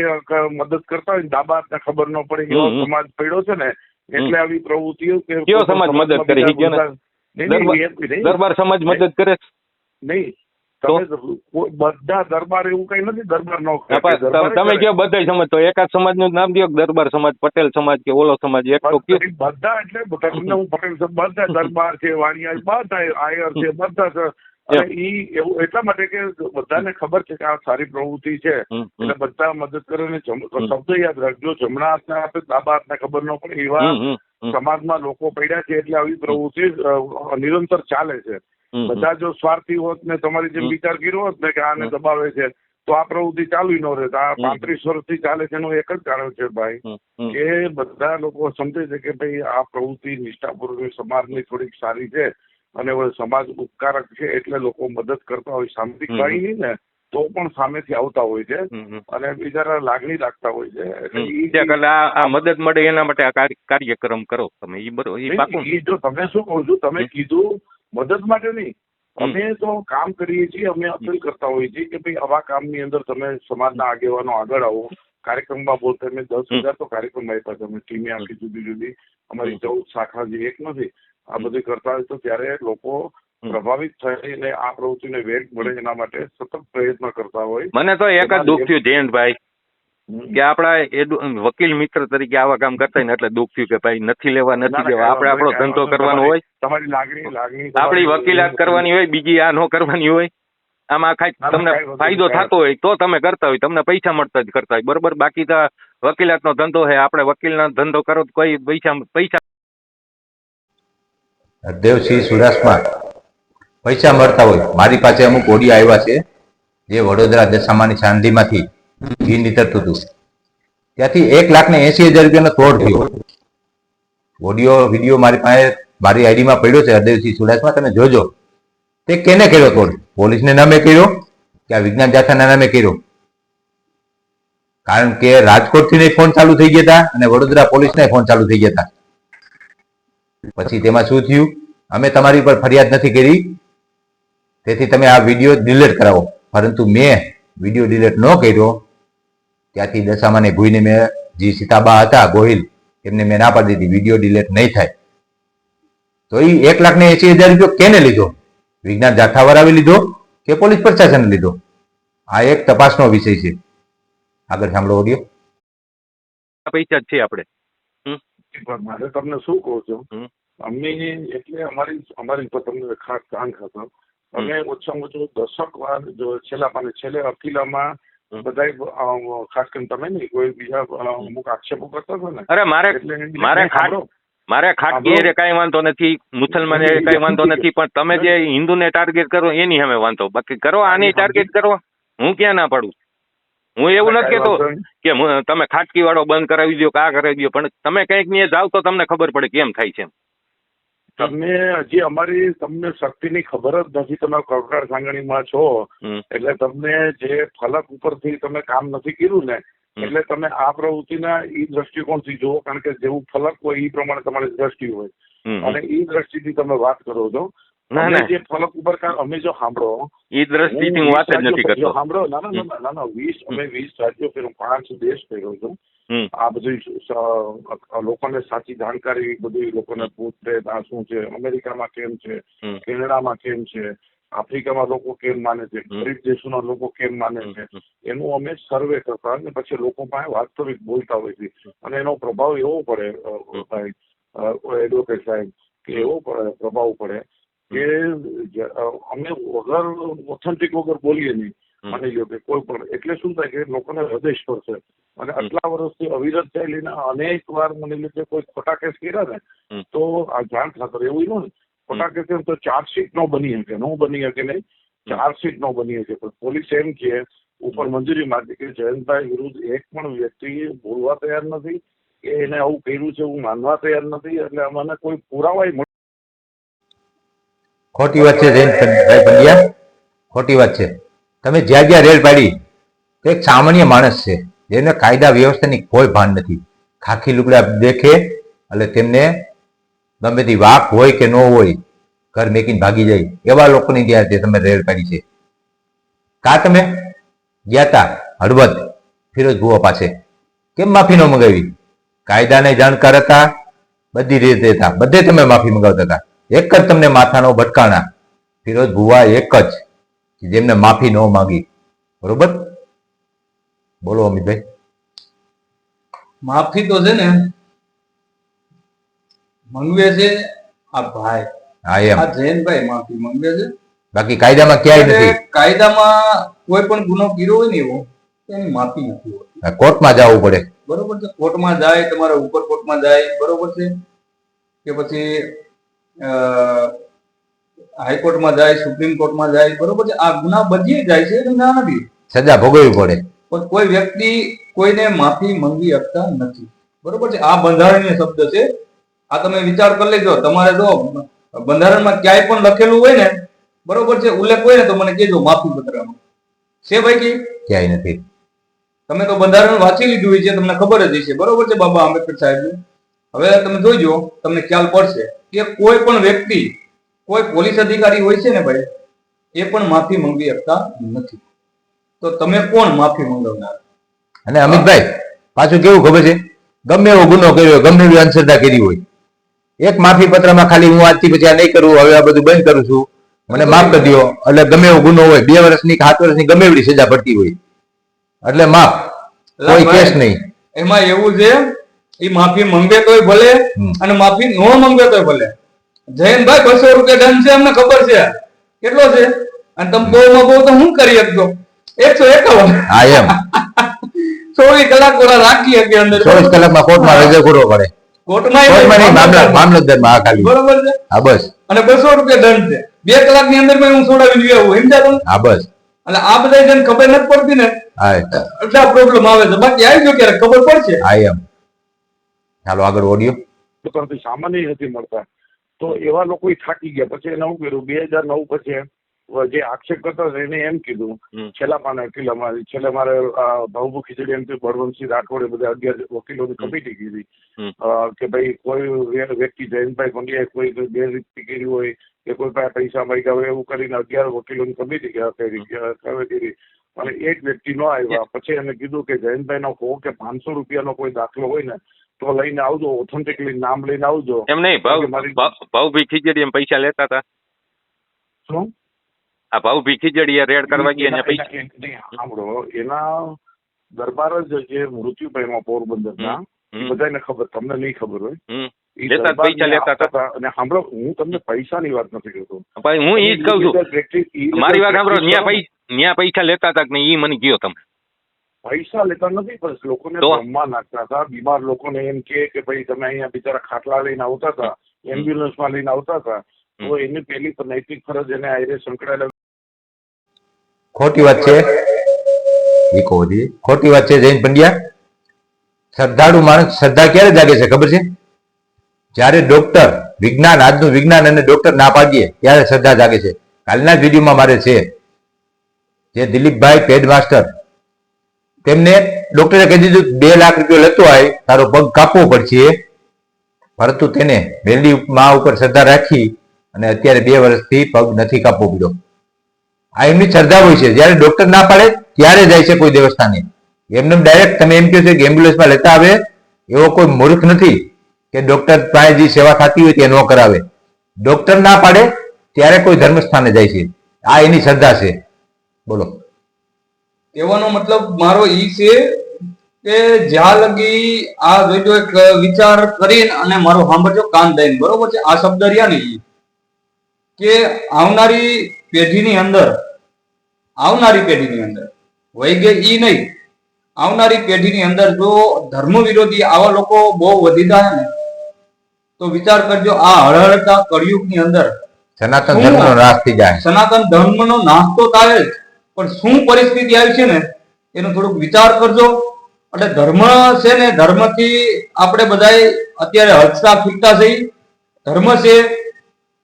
Speaker 3: મદદ કરતા હોય ને ડાબા હાથને ખબર ન પડે એવો સમાજ પડ્યો છે ને એટલે આવી પ્રવૃત્તિઓ કે
Speaker 2: કયો સમાજ મદદ કરે છે? કયો ને? દરબાર સમાજ મદદ કરે છે?
Speaker 3: નહીં, તમે બધા દરબાર એવું કઈ નથી. દરબાર નો
Speaker 2: તમે કયો બધા સમાજ, તો એકાદ સમાજ નું નામ દો. દરબાર સમાજ, પટેલ સમાજ કે ઓલો સમાજ, એક તો કયો?
Speaker 3: બધા એટલે તમને હું પટેલ છું, બધા દરબાર છે, વાણિયા બધા આયર છે, બધા છે. અને ઈ એવું એટલા માટે કે બધાને ખબર છે કે આ સારી પ્રવૃત્તિ છે એટલે બધા મદદ કરે ને શબ્દ યાદ રાખજો, જમણા હાથને આપે ડાબા હાથને ખબર ન પડે એવા સમાજમાં લોકો પડ્યા છે એટલે આવી પ્રવૃત્તિ નિરંતર ચાલે છે. બધા જો સ્વાર્થી હોત ને તમારી જેમ વિચાર કર્યો હોત ને કે આને દબાવે છે તો આ પ્રવૃત્તિ ચાલુ ન રહે. આ 35 વર્ષથી ચાલે છે એનું એક જ કારણ છે ભાઈ કે બધા લોકો સમજે છે કે ભાઈ આ પ્રવૃત્તિ નિષ્ઠાપૂર્વક સમાજની થોડીક સારી છે અને સમાજ ઉપકારક છે એટલે લોકો મદદ કરતા હોય. સામાજિક ભાઈ નહીં ને તો પણ સામેથી આવતા હોય છે અને બિચારા લાગણી રાખતા હોય છે.
Speaker 2: એટલે આ મદદ મળે એના માટે આ કાર્યક્રમ કરો તમે. ઈ બરોબર, ઈ પાકું.
Speaker 3: જો તમે શું કહું છું, તમે કીધું મદદ માટે નહીં, અમે તો કામ કરીએ છીએ, અમે અપીલ કરતા હોઈએ છીએ કે ભાઈ આવા કામની અંદર તમે સમાજના આગેવાનો આગળ આવો. કાર્યક્રમમાં બોલતા અમે 10,000 તો કાર્યક્રમ આપ્યા છે અમે ટીમે આખી જુદી જુદી, અમારી 14 શાખા જે એક નથી આ બધી કરતા હોય તો ત્યારે લોકો પ્રભાવિત થઈને આ પ્રવૃત્તિને વેગ મળે એના માટે સતત પ્રયત્ન કરતા હોય.
Speaker 2: મને તો એક જ દુઃખ થયું જયંતભાઈ, કે આપણા વકીલ મિત્ર તરીકે આવા કામ કરતા હોય ને એટલે દુઃખ થયું કે ભાઈ નથી લેવા નથી દેવા. આપણે આપણો ધંધો કરવાનો હોય,
Speaker 3: તમારી લાગણી
Speaker 2: આપણી વકીલાત કરવાની હોય, બીજી આ ન કરવાની હોય. આમાં ખાલી તમને ફાયદો થતો હોય તો તમે કરતા હોય, તમને પૈસા મળતા જ કરતા હોય, બરોબર. બાકી તો વકીલાતનો ધંધો છે, આપણે વકીલનો ધંધો કરો તો કોઈ પૈસા
Speaker 1: હરદેવસિંહ ચુડાસમા પૈસા મળતા હોય. મારી પાસે અમુક ઓડિયો આવ્યા છે જે વડોદરા દશામાની ચાંદીમાંથી ઘી નીતરતું હતું, ત્યાંથી 1,80,000 રૂપિયાનો તોડ થયો. ઓડિયો વિડીયો મારી પાસે મારી આઈડીમાં પડ્યો છે, હરદેવસિંહ ચુડાસમા, તમે જોજો. તે કેને કર્યો તોડ? પોલીસને નામે કર્યો કે આ વિજ્ઞાન જાથાના નામે કર્યો? કારણ કે રાજકોટથી ફોન ચાલુ થઈ ગયા હતા અને વડોદરા પોલીસના ફોન ચાલુ થઈ ગયા હતા. પછી તેમાં શું થયું? અમે તમારી પર ફરિયાદ નથી કરી, તેથી તમે આ વિડીયો ડિલીટ કરાવો. પરંતુ મેં વિડીયો ડિલીટ ન કર્યો. ત્યાંથી દશામાને ભૂઈને મેં જે સીતાબા હતા ગોહિલ એમને મેં ના પાડી દીધી, વિડીયો ડિલીટ નહીં થાય. તો એ 1,80,000 રૂપિયો કેને લીધો? વિજ્ઞાન જાથાવાળાએ લીધો કે પોલીસ પ્રશાસને લીધો? આ એક તપાસનો વિષય છે. આગળ સાંભળો ઓડિયો.
Speaker 2: પૈસા જ છે આપણે.
Speaker 3: મારે તમને શું કહું છું, અમે એટલે અમારી પર તમને ખાસ કાન ખાતો અમે ઓછામાં ઓછું 10 વાર જો છેલ્લે અકીલામાં બધા ખાસ કરીને તમે નહીં કોઈ બીજા અમુક આક્ષેપો કરતા હતા ને.
Speaker 2: અરે મારે ખાટકી એ કઈ વાંધો નથી, મુસલમાન એ કઈ વાંધો નથી, પણ તમે જે હિન્દુને ટાર્ગેટ કરો એની સામે વાંધો. બાકી કરો આની ટાર્ગેટ કરો, હું ક્યાં ના પાડું. હું એવું નથી કેતો કે તમે ખાટકી વાળો બંધ કરાવી દો કે આ કરાવી દો, પણ તમે કઈક ને જાવ તો તમને ખબર પડે કેમ થાય છે.
Speaker 3: તમને હજી અમારી તમને શક્તિની ખબર જ નથી. તમે કવકાળ સાંગણીમાં છો એટલે તમને જે ફલક ઉપરથી તમે કામ નથી કર્યું ને, એટલે તમે આ પ્રવૃત્તિના ઈ દ્રષ્ટિકોણથી જુઓ. કારણ કે જેવું ફલક હોય એ પ્રમાણે તમારી દ્રષ્ટિ હોય, અને ઈ દ્રષ્ટિથી તમે વાત કરો છો. જે ફલક ઉપર અમે જો સાંભળો
Speaker 2: ઈ દ્રષ્ટિથી હું વાત જ નથી કરતો.
Speaker 3: સાંભળો, ના 20 રાજ્યો ફેરો 5 દેશ ફેર્યો છું. આ બધું લોકોને સાચી જાણકારી બધું લોકોને પૂછે આ શું છે, અમેરિકામાં કેમ છે, કેનેડામાં કેમ છે, આફ્રિકામાં લોકો કેમ માને છે, ગરીબ દેશોના લોકો કેમ માને છે, એનું અમે સર્વે કરતા અને પછી લોકો પાસે વાસ્તવિક બોલતા હોય છે. અને એનો પ્રભાવ એવો પડે ભાઈ એડવોકેટ સાહેબ કે એવો પ્રભાવ પડે કે અમે વગર ઓથેન્ટિક વગર બોલીએ નહીં. માની લો કે કોઈ પણ એટલે શું થાય કે લોકોને હૃદય સ્પર્શે. અને આટલા વર્ષથી અવિરત ચાલીને અનેક વાર માની લો કે કોઈ ખોટા કેસ કર્યા ને તો આ જાણ ખાતર એવું ને ખોટા કેસ તો ચાર્જશીટ નો બની શકે, નો બની શકે નહીં, ચાર્જશીટ નો બની શકે. પણ પોલીસ એમ કે ઉપર મંજૂરી માંગી કે જયંતભાઈ વિરુદ્ધ એક પણ વ્યક્તિ બોલવા તૈયાર નથી કે એને આવું કર્યું છે એવું માનવા તૈયાર નથી. એટલે અમને કોઈ પુરાવા
Speaker 1: ખોટી વાત છે જયંતભાઈ પંડ્યા, ખોટી વાત છે. તમે જ્યાં જ્યાં રેડ પાડી તો એક સામાન્ય માણસ છે જેને કાયદા વ્યવસ્થાની કોઈ ભાન નથી. ખાખી લુગડા દેખે એટલે તેમને ગમે તે વાક હોય કે ન હોય ઘર મેકીને ભાગી જાય એવા લોકોની ત્યાં તમે રેડ પાડી છે. કા તમે ગયા તા હળવદ ફિરોજ ભુવા પાસે, કેમ માફી ન મંગાવી? કાયદાને જાણકાર હતા, બધી રીતે હતા, બધે તમે માફી મંગાવતા હતા. એક જ તમને માથાનો ભટકાણા ફિરોજ ભુવા, એક જ જેમને માફી ન માંગી. બરોબર? બોલો અમિતભાઈ.
Speaker 4: માફી તો છે ને મંગવે છે આ ભાઈ,
Speaker 1: હા એમ
Speaker 4: આ જયંતભાઈ માફી મંગવે છે.
Speaker 1: બાકી કાયદામાં ક્યાંય નથી.
Speaker 4: કાયદામાં કોઈ પણ ગુનો કર્યો હોય ને એવો એની માફી નથી હોતી.
Speaker 1: કોર્ટમાં જવું પડે.
Speaker 4: બરોબર છે, કોર્ટમાં જાય, તમારે ઉપર કોર્ટમાં જાય, બરોબર છે, કે પછી હાઈકોર્ટમાં જાય, સુપ્રીમ કોર્ટમાં જાય, બરોબર છે. આ ગુના બધી જાય છે એટલે ના નથી,
Speaker 1: સજા ભોગવવી પડે.
Speaker 4: પણ કોઈ વ્યક્તિ કોઈને માફી મંગી શકતા નથી. બરોબર છે, આ બંધારણીય શબ્દ છે. આ તમે વિચાર કરી લેજો. તમારે જો બંધારણમાં ક્યાંય પણ લખેલું હોય ને, બરોબર છે, ઉલ્લેખ હોય ને તો મને કહેજો માફી પત્રમાં છે ભાઈ કે
Speaker 1: ક્યાંય નથી.
Speaker 4: તમે તો બંધારણ વાંચી લીધું હોય છે, તમને ખબર જ હશે. બરોબર છે બાબા આંબેડકર સાહેબ. હવે તમે જોઈજો, તમને ખ્યાલ પડશે કે કોઈ પણ વ્યક્તિ, કોઈ પોલીસ અધિકારી હોય છે ને ભાઈ, એ પણ માફી મંગી શકતા નથી. તો તમે કોણ માફી મંગાવનાર?
Speaker 1: અને અમિતભાઈ પાછું કેવું ખબર છે, ગમે એવો ગુનો કર્યો, ગમે એવી અંધશ્રદ્ધા કરી હોય, એક માફી પત્રમાં ખાલી હું આજથી પછી આ નહીં કરું, હવે આ બધું બંધ કરું છું, મને માફ કરી દો, એટલે ગમે એવો ગુનો હોય 2 વર્ષની કે 7 વર્ષની ગમે એવી સજા પડતી હોય એટલે માફ. કોઈ
Speaker 4: ભાઈ,
Speaker 1: કેસ નહીં.
Speaker 4: એમાં એવું છે એ માફી માંગે તોય ભલે અને માફી નો માંગે તોય ભલે. જયંતભાઈ 200 રૂપિયા દંડ છે અમને ખબર છે કેટલો છે અને તમે બહુમાં બહુ તો શું કરી શકશો 151.
Speaker 1: હા એમ
Speaker 4: 24 કલાક ઓલા રાખી શકે અંદર
Speaker 1: 24 કલાકમાં કોર્ટમાં રજૂ કરવો પડે.
Speaker 4: કોર્ટમાં
Speaker 1: કોર્ટમાં નહીં, મામલતદારમાં. હા ખાલી.
Speaker 4: બરોબર છે.
Speaker 1: હા બસ.
Speaker 4: અને 200 રૂપિયા દંડ છે 2 કલાકની અંદર હું છોડાવી લઈ આવું સમજ્યા તમે.
Speaker 1: હા બસ.
Speaker 4: એટલે આ બધા જેને ખબર નથી પડતી ને
Speaker 1: હા
Speaker 4: એટલા પ્રોબ્લેમ આવે છે. બાકી આવી જો ક્યારે ખબર પડશે.
Speaker 1: હા એમ. ચાલો આગળ ઓડિયો.
Speaker 3: પરથી સામાન્ય નથી મળતા તો એવા લોકો થાકી ગયા. પછી એને શું કર્યું 2009 પછી જે આક્ષેપ કરતા હતા એને એમ કીધું છેલ્લા પાને વકીલામાં છેલ્લે મારે ભાઉભૂ ખીચડી એમ બળવંતસિંહ રાઠોડે બધા 11 વકીલોની કમિટી કીધી કે ભાઈ કોઈ વ્યક્તિ જયંતભાઈ પંડ્યાએ કોઈ ગેરરીતિ કરી હોય કે કોઈ પાસે પૈસા માંગ્યા હોય એવું કરીને 11 વકીલોની કમિટી કરી અને એક વ્યક્તિ ન આવ્યા. પછી એને કીધું કે જયંતભાઈ નો 100 કે 500 રૂપિયાનો કોઈ દાખલો હોય ને તો લઈને આવજો, ઓથેન્ટિકલી નામ લઈને આવજો.
Speaker 2: એમ નહીં ભાઉભી ખીચડી એમ પૈસા લેતા હતા.
Speaker 3: શું
Speaker 2: આ ભાઉભી ખીચડી રેડ કરવા ગયા ને પૈસા
Speaker 3: સાંભળો એના દરબાર જ જે મૃત્યુ પામ્યા પોરબંદરના બધાને ખબર, તમને નહીં ખબર હોય.
Speaker 2: લેતા પૈસા લેતા હતા.
Speaker 3: અને સાંભળો હું તમને પૈસાની વાત નથી કરતો
Speaker 2: ભાઈ, હું ઈ જ કહું છું. મારી વાત સાંભળો, ન્યા પૈસા લેતા હતા કે નહીં ઈ મને કયો તમે.
Speaker 3: પૈસા લેતા નથી પણ લોકોને જમવા નાખતા હતા. બીમાર લોકોને એમ કે ભાઈ તમે અહીંયા બિચારા ખાટલા લઈને આવતા હતા, એમ્બ્યુલન્સમાં લઈને આવતા હતા તો એની પેલી નૈતિક ફરજ એને આયરે સંકળાયેલા.
Speaker 1: ખોટી વાત છે. ખોટી વાત છે જયંત પંડ્યા. શ્રદ્ધાળુ માણસ શ્રદ્ધા ક્યારે જાગે છે ખબર છે? જ્યારે ડોક્ટર વિજ્ઞાન, આજનું વિજ્ઞાન અને ડોક્ટર ના પાડીએ ત્યારે શ્રદ્ધા જાગે છે. કાલના જ વિડીયોમાં મારે છે જે દિલીપભાઈ પેડ માસ્ટર, તેમને ડોક્ટરે કહી દીધું 2 લાખ રૂપિયા લેતો હોય તારો પગ કાપવો પડશે, પરંતુ તેને વેલી મા ઉપર શ્રદ્ધા રાખી અને અત્યારે 2 વર્ષથી પગ નથી કાપવો પડ્યો. આ એમની શ્રદ્ધા હોય છે. જયારે ડોક્ટર ના પાડે ત્યારે જાય છે કોઈ દેવસ્થાને. એમને ડાયરેક્ટ તમે એમ કહો છો કે એમ્બ્યુલન્સમાં લેતા આવે, એવો કોઈ મૂર્ખ નથી કે ડોક્ટર પાસે જે સેવા થતી હોય તે ન કરાવે. ડોક્ટર ના પાડે ત્યારે કોઈ ધર્મસ્થાને જાય છે. આ એની શ્રદ્ધા છે. બોલો.
Speaker 4: કહેવાનો મતલબ મારો ઈ છે કે જ્યાં લગી આ જોઈજો એક વિચાર કરીને અને મારો સાંભળજો કાન દઈને, બરોબર છે? આ શબ્દ રહ્યા ને ઈ કે આવનારી પેઢીની અંદર વહી ગઈ ઈ નહીં, આવનારી પેઢીની અંદર જો ધર્મ વિરોધી આવા લોકો બહુ વધી જાય ને તો વિચાર કરજો આ હળહળતા કળિયુગની અંદર
Speaker 1: સનાતન ધર્મનો નાશ થઈ જાય.
Speaker 4: સનાતન ધર્મનો નાશ તો થાય જ, પણ શું પરિસ્થિતિ આવી છે ને એનો થોડુંક વિચાર કરજો. એટલે ધર્મ છે ને, ધર્મથી આપણે બધાય અત્યારે હસતા ફીકતા છે. ધર્મ છે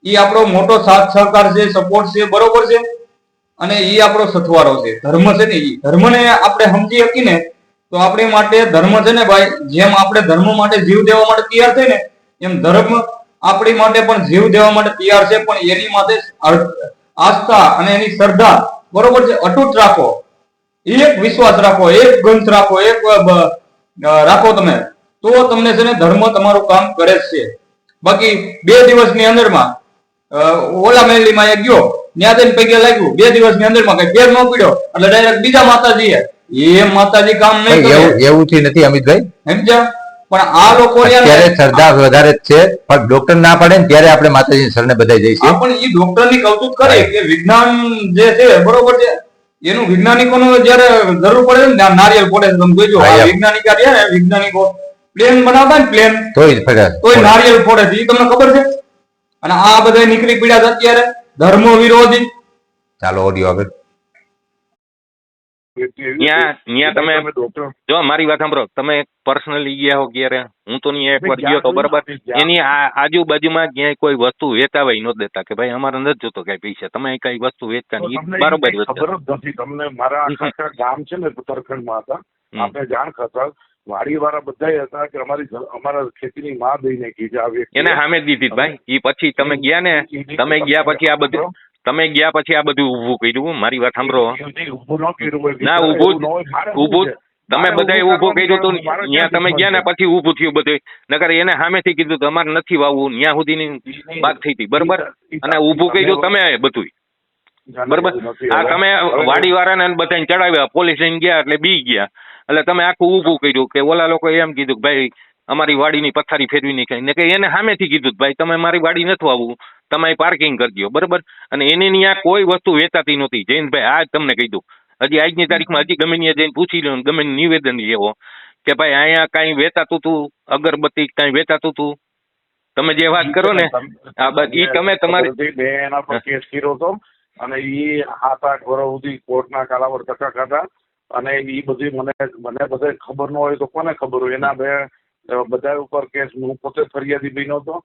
Speaker 4: એ આપણો મોટો સાથ સહકાર છે, સપોર્ટ છે, બરોબર છે? અને એ આપણો સથવારો છે. ધર્મ છે ને, એ ધર્મને આપણે સમજી શકીને તો આપણી માટે ધર્મ છે ને ભાઈ, જેમ આપણે ધર્મ માટે જીવ દેવા માટે તૈયાર થઈ ને એમ ધર્મ આપણી માટે પણ જીવ દેવા માટે તૈયાર છે. પણ એની માટે આસ્થા અને એની શ્રદ્ધા, બરોબર છે, અતૂટ રાખો. એક વિશ્વાસ રાખો, એક ગ્રંથ રાખો, એક રાખો તમે, તો તમને છે ને ધર્મ તમારું કામ કરે છે. બાકી 2 દિવસની અંદરમાં ઓલા મેલીમાં એક ગયો, ત્યાં જઈને પૈકી લાગ્યું, 2 દિવસની અંદરમાં કઈ ફેર ન પડ્યો એટલે ડાયરેક્ટ બીજા માતાજી એ માતાજી કામ નહીં કરે.
Speaker 1: એવું નથી અમિતભાઈ,
Speaker 4: સમજ્યા? પણ આ લોકો
Speaker 1: ત્યારે શ્રદ્ધા વધારે જ છે, પણ ડોક્ટર ના પાડે ને ત્યારે આપણે માતાજી શરણે બધા જઈશું.
Speaker 4: પણ એ ડોક્ટર ની કવચુત કરે કે વિજ્ઞાન જે છે, બરોબર છે, એનું વૈજ્ઞાનિકોનો જયારે જરૂર પડે ને ત્યાં નારિયેળ પડે છે. તમે જોઈજો વૈજ્ઞાનિક વૈજ્ઞાનિકો પ્લેન બનાવતા ને પ્લેન તોય નારિયેળ ફોડે છે. એ તમને ખબર છે? અને આ બધા નીકળી પડ્યા છે અત્યારે ધર્મ વિરોધી.
Speaker 1: ચાલો ઓડિયો આગળ.
Speaker 2: તમે જો મારી વાત સાંભળો, તમે પર્સનલી ગયા હો ક્યારે? હું તો એક વાર ગયો તો, બરાબર? એની આજુબાજુમાં ક્યાંય કોઈ વસ્તુ વેચાવાય ન દેતા કે ભાઈ અમારે નથી જોતો કઈ પૈસા, તમે કઈ વસ્તુ વેચતા નહીં, બરોબર?
Speaker 3: ખબર જ નથી તમને. મારા આખા ગામ છે ને ઉત્તરાખંડમાં હતા, આપણે જાણ કરતા વાડી વાળા બધા હતા કે અમારા ખેતીની માં દઈને કીધે આવી
Speaker 2: એને સામે દીધી ભાઈ. એ પછી તમે ગયા ને, તમે ગયા પછી આ બધું ઊભું કર્યું. મારી વાત સાંભળો. ના, ઊભું તમે બધા ઊભું કર્યું હતું ત્યાં તમે ગયા ને પછી ઊભું થયું બધું. નકર એને સામેથી કીધું તમારે નથી વાવવું, ત્યાં સુધીની વાત થઈ હતી, બરોબર? અને ઊભું કર્યું તમે બધું, બરોબર? આ તમે વાડી વાળાને બધાને ચડાવ્યા, પોલીસ લઈને ગયા એટલે બી ગયા. એટલે તમે આખું ઊભું કર્યું કે ઓલા લોકો એમ કીધું કે ભાઈ અમારી વાડીની પથારી ફેરવી નાખી ને કે એને સામેથી કીધું કે ભાઈ તમે મારી વાડી નથી આવવું, તમે પાર્કિંગ કરજો, બરોબર. અને એની ત્યાં કોઈ વસ્તુ વેચાતી નહોતી. જયંતભાઈ આ તમને કહી દઉં, હજી આજની તારીખમાં હજી ગમે ત્યાં જઈને પૂછી લો, ગમે નિવેદન એવો કે ભાઈ અહીંયા કાંઈ વેચાતું હતું, અગરબત્તી કાંઈ વેચાતું હતું, તમે જે વાત કરો ને આ બસ ઈ તમે તમારી
Speaker 3: મેં એના પર કેસ કર્યો હતો અને ઈ 7-8 વર્ષ સુધી કોર્ટના કાલાવડ ધક્કા ખાધા અને ઈ બધી મને બધે ખબર ન હોય તો કોને ખબર હોય. એના બે બધા ઉપર કેસ હું પોતે ફરિયાદી બન્યો હતો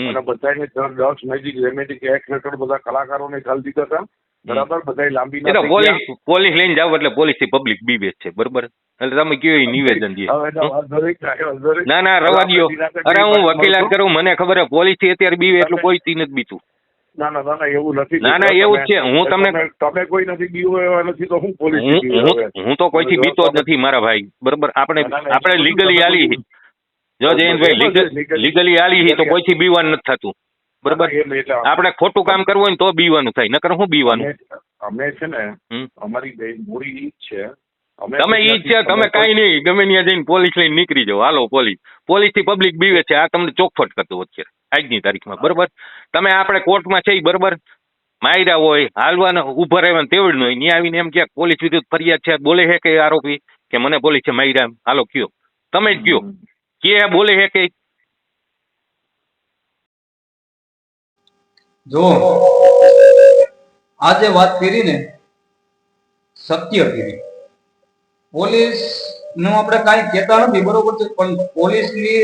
Speaker 3: અને બધાને ડ્રગ્સ મેજિક રેમેડિક એક્ટ હેઠળ બધા કલાકારોને ખાલી દીધા હતા, બરાબર. બધા લાંબી
Speaker 2: પોલીસ લઈને જાવ એટલે પોલીસ થી પબ્લિક બીવે છે, બરોબર. એટલે તમે કયો નિવેદન દે ના રવા દો. અરે હું વકીલાત કરું, મને ખબર હે પોલીસ થી અત્યારે બીવે એટલું કોઈ થી નથી બીતું.
Speaker 3: ના એવું નથી.
Speaker 2: ના એવું જ છે. હું તમને
Speaker 3: તમે કોઈ નથી બીવો એવા નથી તો હું પોલીસ
Speaker 2: હું તો કોઈથી બીતો જ નથી મારા ભાઈ, બરોબર. આપણે લીગલી આલી જો જયંતભાઈ લીગલી આલી તો કોઈથી બીવાનું નથી થતું, બરોબર. આપણે ખોટું કામ કરવું હોય ને તો બીવાનું થાય, નકર હું બીવાનું.
Speaker 3: અમે છે ને અમારી મૂડી ઈ જ છે.
Speaker 2: તમે ઈ જ છે, તમે કાંઈ નહીં ગમે ત્યાં જઈને પોલીસ લઈને નીકળી જાઓ, હાલો પોલીસ થી પબ્લિક બીવે છે. આ તમને ચોખવટ કરતો અત્યારે આજની તારીખમાં, બરોબર. તમે આપણે કોર્ટમાં છે બરોબર, માર્યા હોય હાલવાના ઉભા રહેવાને તેવડ ન હોય, ત્યાં આવીને એમ કે પોલીસ વિરુદ્ધ ફરિયાદ છે, બોલે છે કે આરોપી કે મને પોલીસે માર્યા, હાલો કયો તમે જ કયો કે બોલે છે કે
Speaker 4: જો આ જે વાત કરી ને સત્ય કરી. પોલીસ નું આપણે કાંઈ કહેતા નથી, બરોબર છે, પણ પોલીસ ની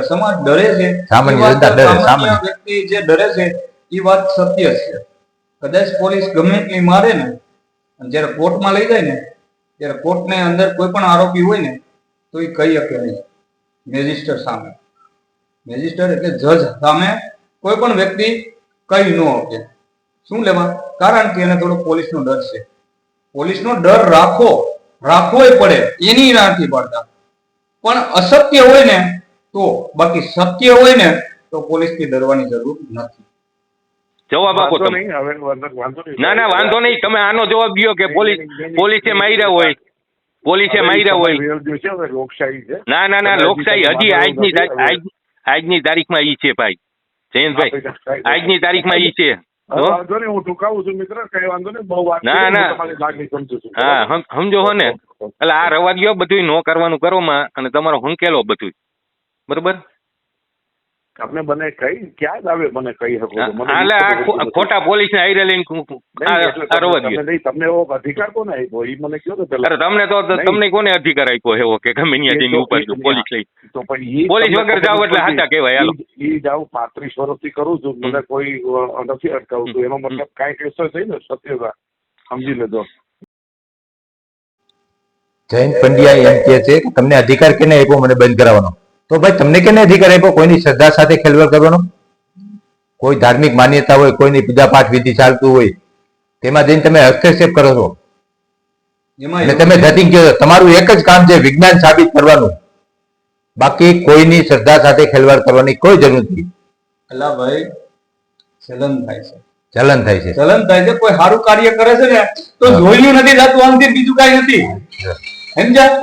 Speaker 4: સમાજ ડરે છે. સામાન્ય વ્યક્તિ જે ડરે છે એ વાત સત્ય છે. કદાચ પોલીસ ગમે એટલી મારે ને જયારે કોર્ટમાં લઈ જાય ને ત્યારે કોર્ટ ને અંદર કોઈ પણ આરોપી હોય ને તો એ કહી શકે નહીં. મેજિસ્ટ્રેટ સામે, મેજિસ્ટ્રેટ એટલે જજ સામે કોઈ પણ વ્યક્તિ કઈ ન શકે. શું લેવા? કારણ કે એને થોડો પોલીસનો ડર છે. પોલીસનો ડર રાખવો પડે, એની નથી પડતા. પણ અસત્ય હોય ને તો, બાકી સત્ય હોય ને તો પોલીસથી ડરવાની જરૂર નથી.
Speaker 2: જવાબ આપો તમે. ના વાંધો નહીં, તમે આનો જવાબ દો કે પોલીસે માર્યા હોય, ના લોકશાહી હજી આજની તારીખમાં ઈ છે ભાઈ જયંતભાઈ, આજની તારીખમાં ઈ છે.
Speaker 3: હું ટૂંકાવું છું મિત્ર, કઈ વાંધો નહીં, બહુ વાત
Speaker 2: હા સમજો હો ને. એટલે આ રવા દો, બધું નો કરવાનું કરો માં અને તમારો હંકેલો બધું, બરોબર.
Speaker 3: આપણે બને કઈ ક્યાં જ આવે મને કહી શકો
Speaker 2: એટલે ખોટા પોલીસ ને આઈરે લઈને
Speaker 3: તમને એવો અધિકાર કોને આપ્યો એ મને કહો તો પેલા.
Speaker 2: તમને કોને અધિકાર આપ્યો એવો કે ગમે ત્યાં જઈને ઉપર પોલીસ લઈ? તો પોલીસ વગર જાવ એટલે હાચા કહેવાય. હાલો
Speaker 3: ઈ જાવ 35 વર્ષથી કરું છું, મને કોઈ નથી અટકાવતું. એનો મતલબ કાંઈ કેસો થઈ ને સત્યતા સમજી લેજો.
Speaker 1: જયંત પંડ્યા એમ કહે છે કે તમને અધિકાર કેને આપ્યો મને બંધ કરાવવાનો? તો ભાઈ તમને કેને અધિકાર આપ્યો કોઈની શ્રદ્ધા સાથે ખેલવાડ કરવાનો? કોઈ ધાર્મિક માન્યતા હોય, કોઈની પૂજા પાઠ વિધિ ચાલતું હોય, તેમાં જઈને તમે હસ્તક્ષેપ કરો છો અને તમે ધતિંગ કહો છો. તમારું એક જ કામ છે વિજ્ઞાન સાબિત કરવાનું, બાકી કોઈની શ્રદ્ધા સાથે ખેલવાડ કરવાની કોઈ જરૂર નથી.
Speaker 4: અલા ભાઈ ચલન થાય છે. કોઈ સારું કાર્ય કરે છે ને તો જોયું નથી જાતું, આમથી બીજું કઈ નથી. સમજ્યા?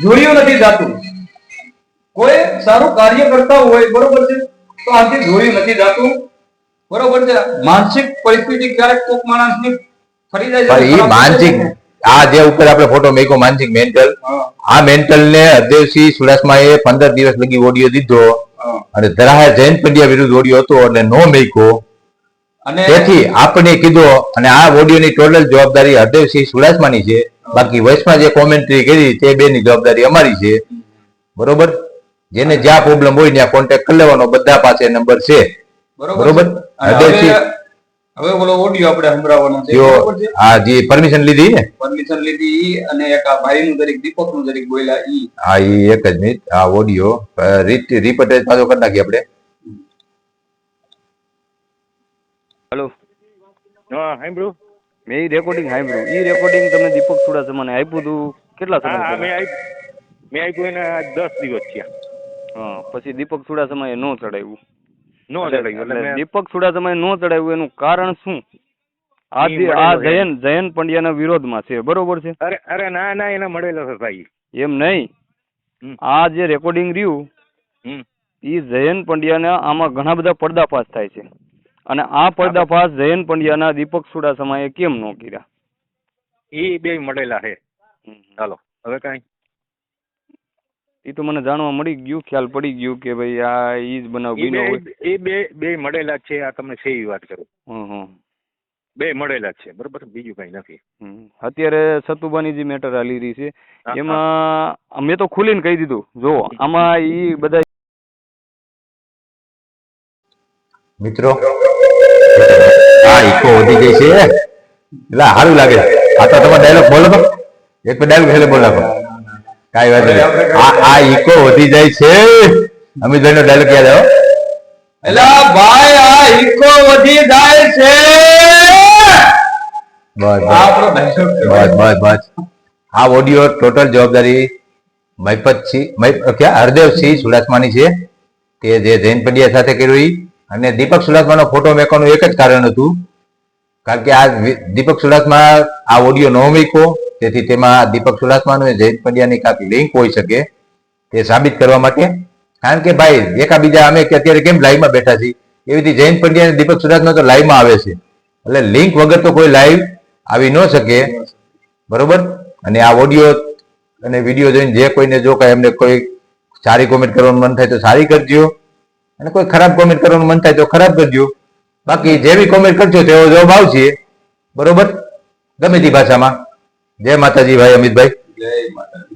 Speaker 4: જોયું નથી જાતું. કોઈ સારું કાર્ય કરતા હોય, બરોબર છે, તો આથી જોયું નથી જાતું, બરોબર છે. માનસિક પરિસ્થિતિ ક્યારેક કોક માણસની ફરી જાય છે.
Speaker 1: એ માનસિક આ જે ઉપર આપણે ફોટો મેકો માનસિક મેન્ટલ, આ મેન્ટલ ને હરદેવસિંહ ચુડાસમાએ 15 દિવસ લગી ઓડિયો દીધો અને ધરાહે જયંત પંડ્યા વિરુદ્ધ ઓડિયો હતો એટલે નો મેકો. અને તેથી આપણે કીધું અને આ ઓડિયોની ટોટલ જવાબદારી હરદેવસિંહ ચુડાસમાની છે. બાકી વચમાં જે કોમેન્ટ્રી કરી તે બેની જવાબદારી અમારી છે, બરોબર. જેને જ્યાં પ્રોબ્લેમ હોય ત્યાં કોન્ટેક્ટ કરી લેવાનો, બધા પાસે નંબર છે, બરોબર.
Speaker 4: હવે બોલો ઓડિયો આપણે સંભળાવવાનો છે.
Speaker 1: હા જી પરમિશન લીધી ને?
Speaker 4: પરમિશન લીધી અને એક આ ભાઈનું જરીક દીપકનું જરીક બોલ્યા ઈ.
Speaker 1: હા ઈ એક જ મિનિટ, આ ઓડિયો રિપોર્ટેજ પાછો કરી નાખીએ આપણે.
Speaker 5: હેલો. હા સાંભળ્યું મેં એ રેકોર્ડિંગ સાંભળ્યું. એ રેકોર્ડિંગ તમે દીપક ચુડાસમાને આપ્યું હતું કેટલા સમય?
Speaker 2: મેં આપ્યું એને 10 દિવસ થયા.
Speaker 5: હા પછી દીપક ચુડાસમાએ નો ચડાવ્યું. દીપક ચુડાસમાએ નો ચડાવ્યું એનું કારણ શું? આ
Speaker 2: ઈ
Speaker 5: જે- આ
Speaker 2: મળેલો એમ.
Speaker 5: જયંત પંડ્યાના વિરોધમાં છે, બરોબર છે?
Speaker 2: અરે ના એને મળેલો છે ભાઈ.
Speaker 5: એમ નહીં,
Speaker 2: હમ.
Speaker 5: આ જે રેકોર્ડિંગ રહ્યું
Speaker 2: હમ.
Speaker 5: એ જયંત પંડ્યાના આમાં ઘણા બધા પર્દાફાશ થાય છે, અને આ પર્દાફાશ જયંત પંડ્યાના દીપક ચુડાસમાએ કેમ ન કર્યા?
Speaker 2: ઈ બે મળેલા છે. ચાલો હવે કાંઈ
Speaker 5: એ તો મને જાણવા મળી ગયું, ખ્યાલ પડી ગયું કે ભાઈ આ ઈ જ બનાવ
Speaker 2: ઈ
Speaker 5: બન્યો હોય.
Speaker 2: બે મળેલા જ છે. આ તમને સેવી વાત કરું,
Speaker 5: હમ હમ
Speaker 2: બે મળેલા જ છે, બરોબર, બીજું કઈ નથી.
Speaker 5: હમ. અત્યારે સતુબાની જે મેટર હાલી રહી છે
Speaker 2: હા,
Speaker 5: એમાં મેં તો ખુલીને કહી દીધું, જો આમાં ઈ બધા
Speaker 1: મિત્રો આ ઈકો વધી ગઈ છે એટલે સારું લાગે. આ તો તમે ડાયલોગ બોલો તો એક ડાયલોગ હેલે બોલો કાંઈ વાત નહીં. આ ઈકો વધી જાય છે. અમિતભાઈ નો ડાયલોગ યાદ આવ્યો?
Speaker 4: એલા ભાઈ આ ઈકો વધી જાય છે.
Speaker 1: બસ
Speaker 4: આ આપણો dialogue
Speaker 1: બસ બસ બસ. આ ઓડિયો ટોટલ જવાબદારી ક્યાં હરદેવસિંહ ચુડાસમાની છે. તે જે જૈન પંડ્યા સાથે કર્યું ઈ, અને દીપક ચુડાસમાનો ફોટો મેકવાનું એક જ કારણ હતું, કારણ કે આ દીપક ચુડાસમા આ ઓડિયો ન મૂક્યો, તેથી તેમાં દીપક ચુડાસમાનો અને જૈન પંડ્યાની કાંઈક લિંક હોઈ શકે તે સાબિત કરવા માટે. કારણ કે ભાઈ એકાબીજા અમે કે અત્યારે કેમ લાઈવમાં બેઠા છીએ, એવી રીતે જૈન પંડ્યા અને દીપક ચુડાસમા તો લાઈવમાં આવે છે, એટલે લિંક વગર તો કોઈ લાઈવ આવી ન શકે, બરોબર. અને આ ઓડિયો અને વિડીયો જોઈને જે કોઈને જો કાંઈ એમને કોઈ સારી કોમેન્ટ કરવાનું મન થાય તો સારી કરજો, અને કોઈ ખરાબ કોમેન્ટ કરવાનું મન થાય તો ખરાબ કરજો. બાકી જેવી કોમેન્ટ કરજો તેવો જવાબ આવશે, બરોબર, ગમે તે ભાષામાં. જય માતાજી ભાઈ અમિતભાઈ.
Speaker 4: જય માતાજી.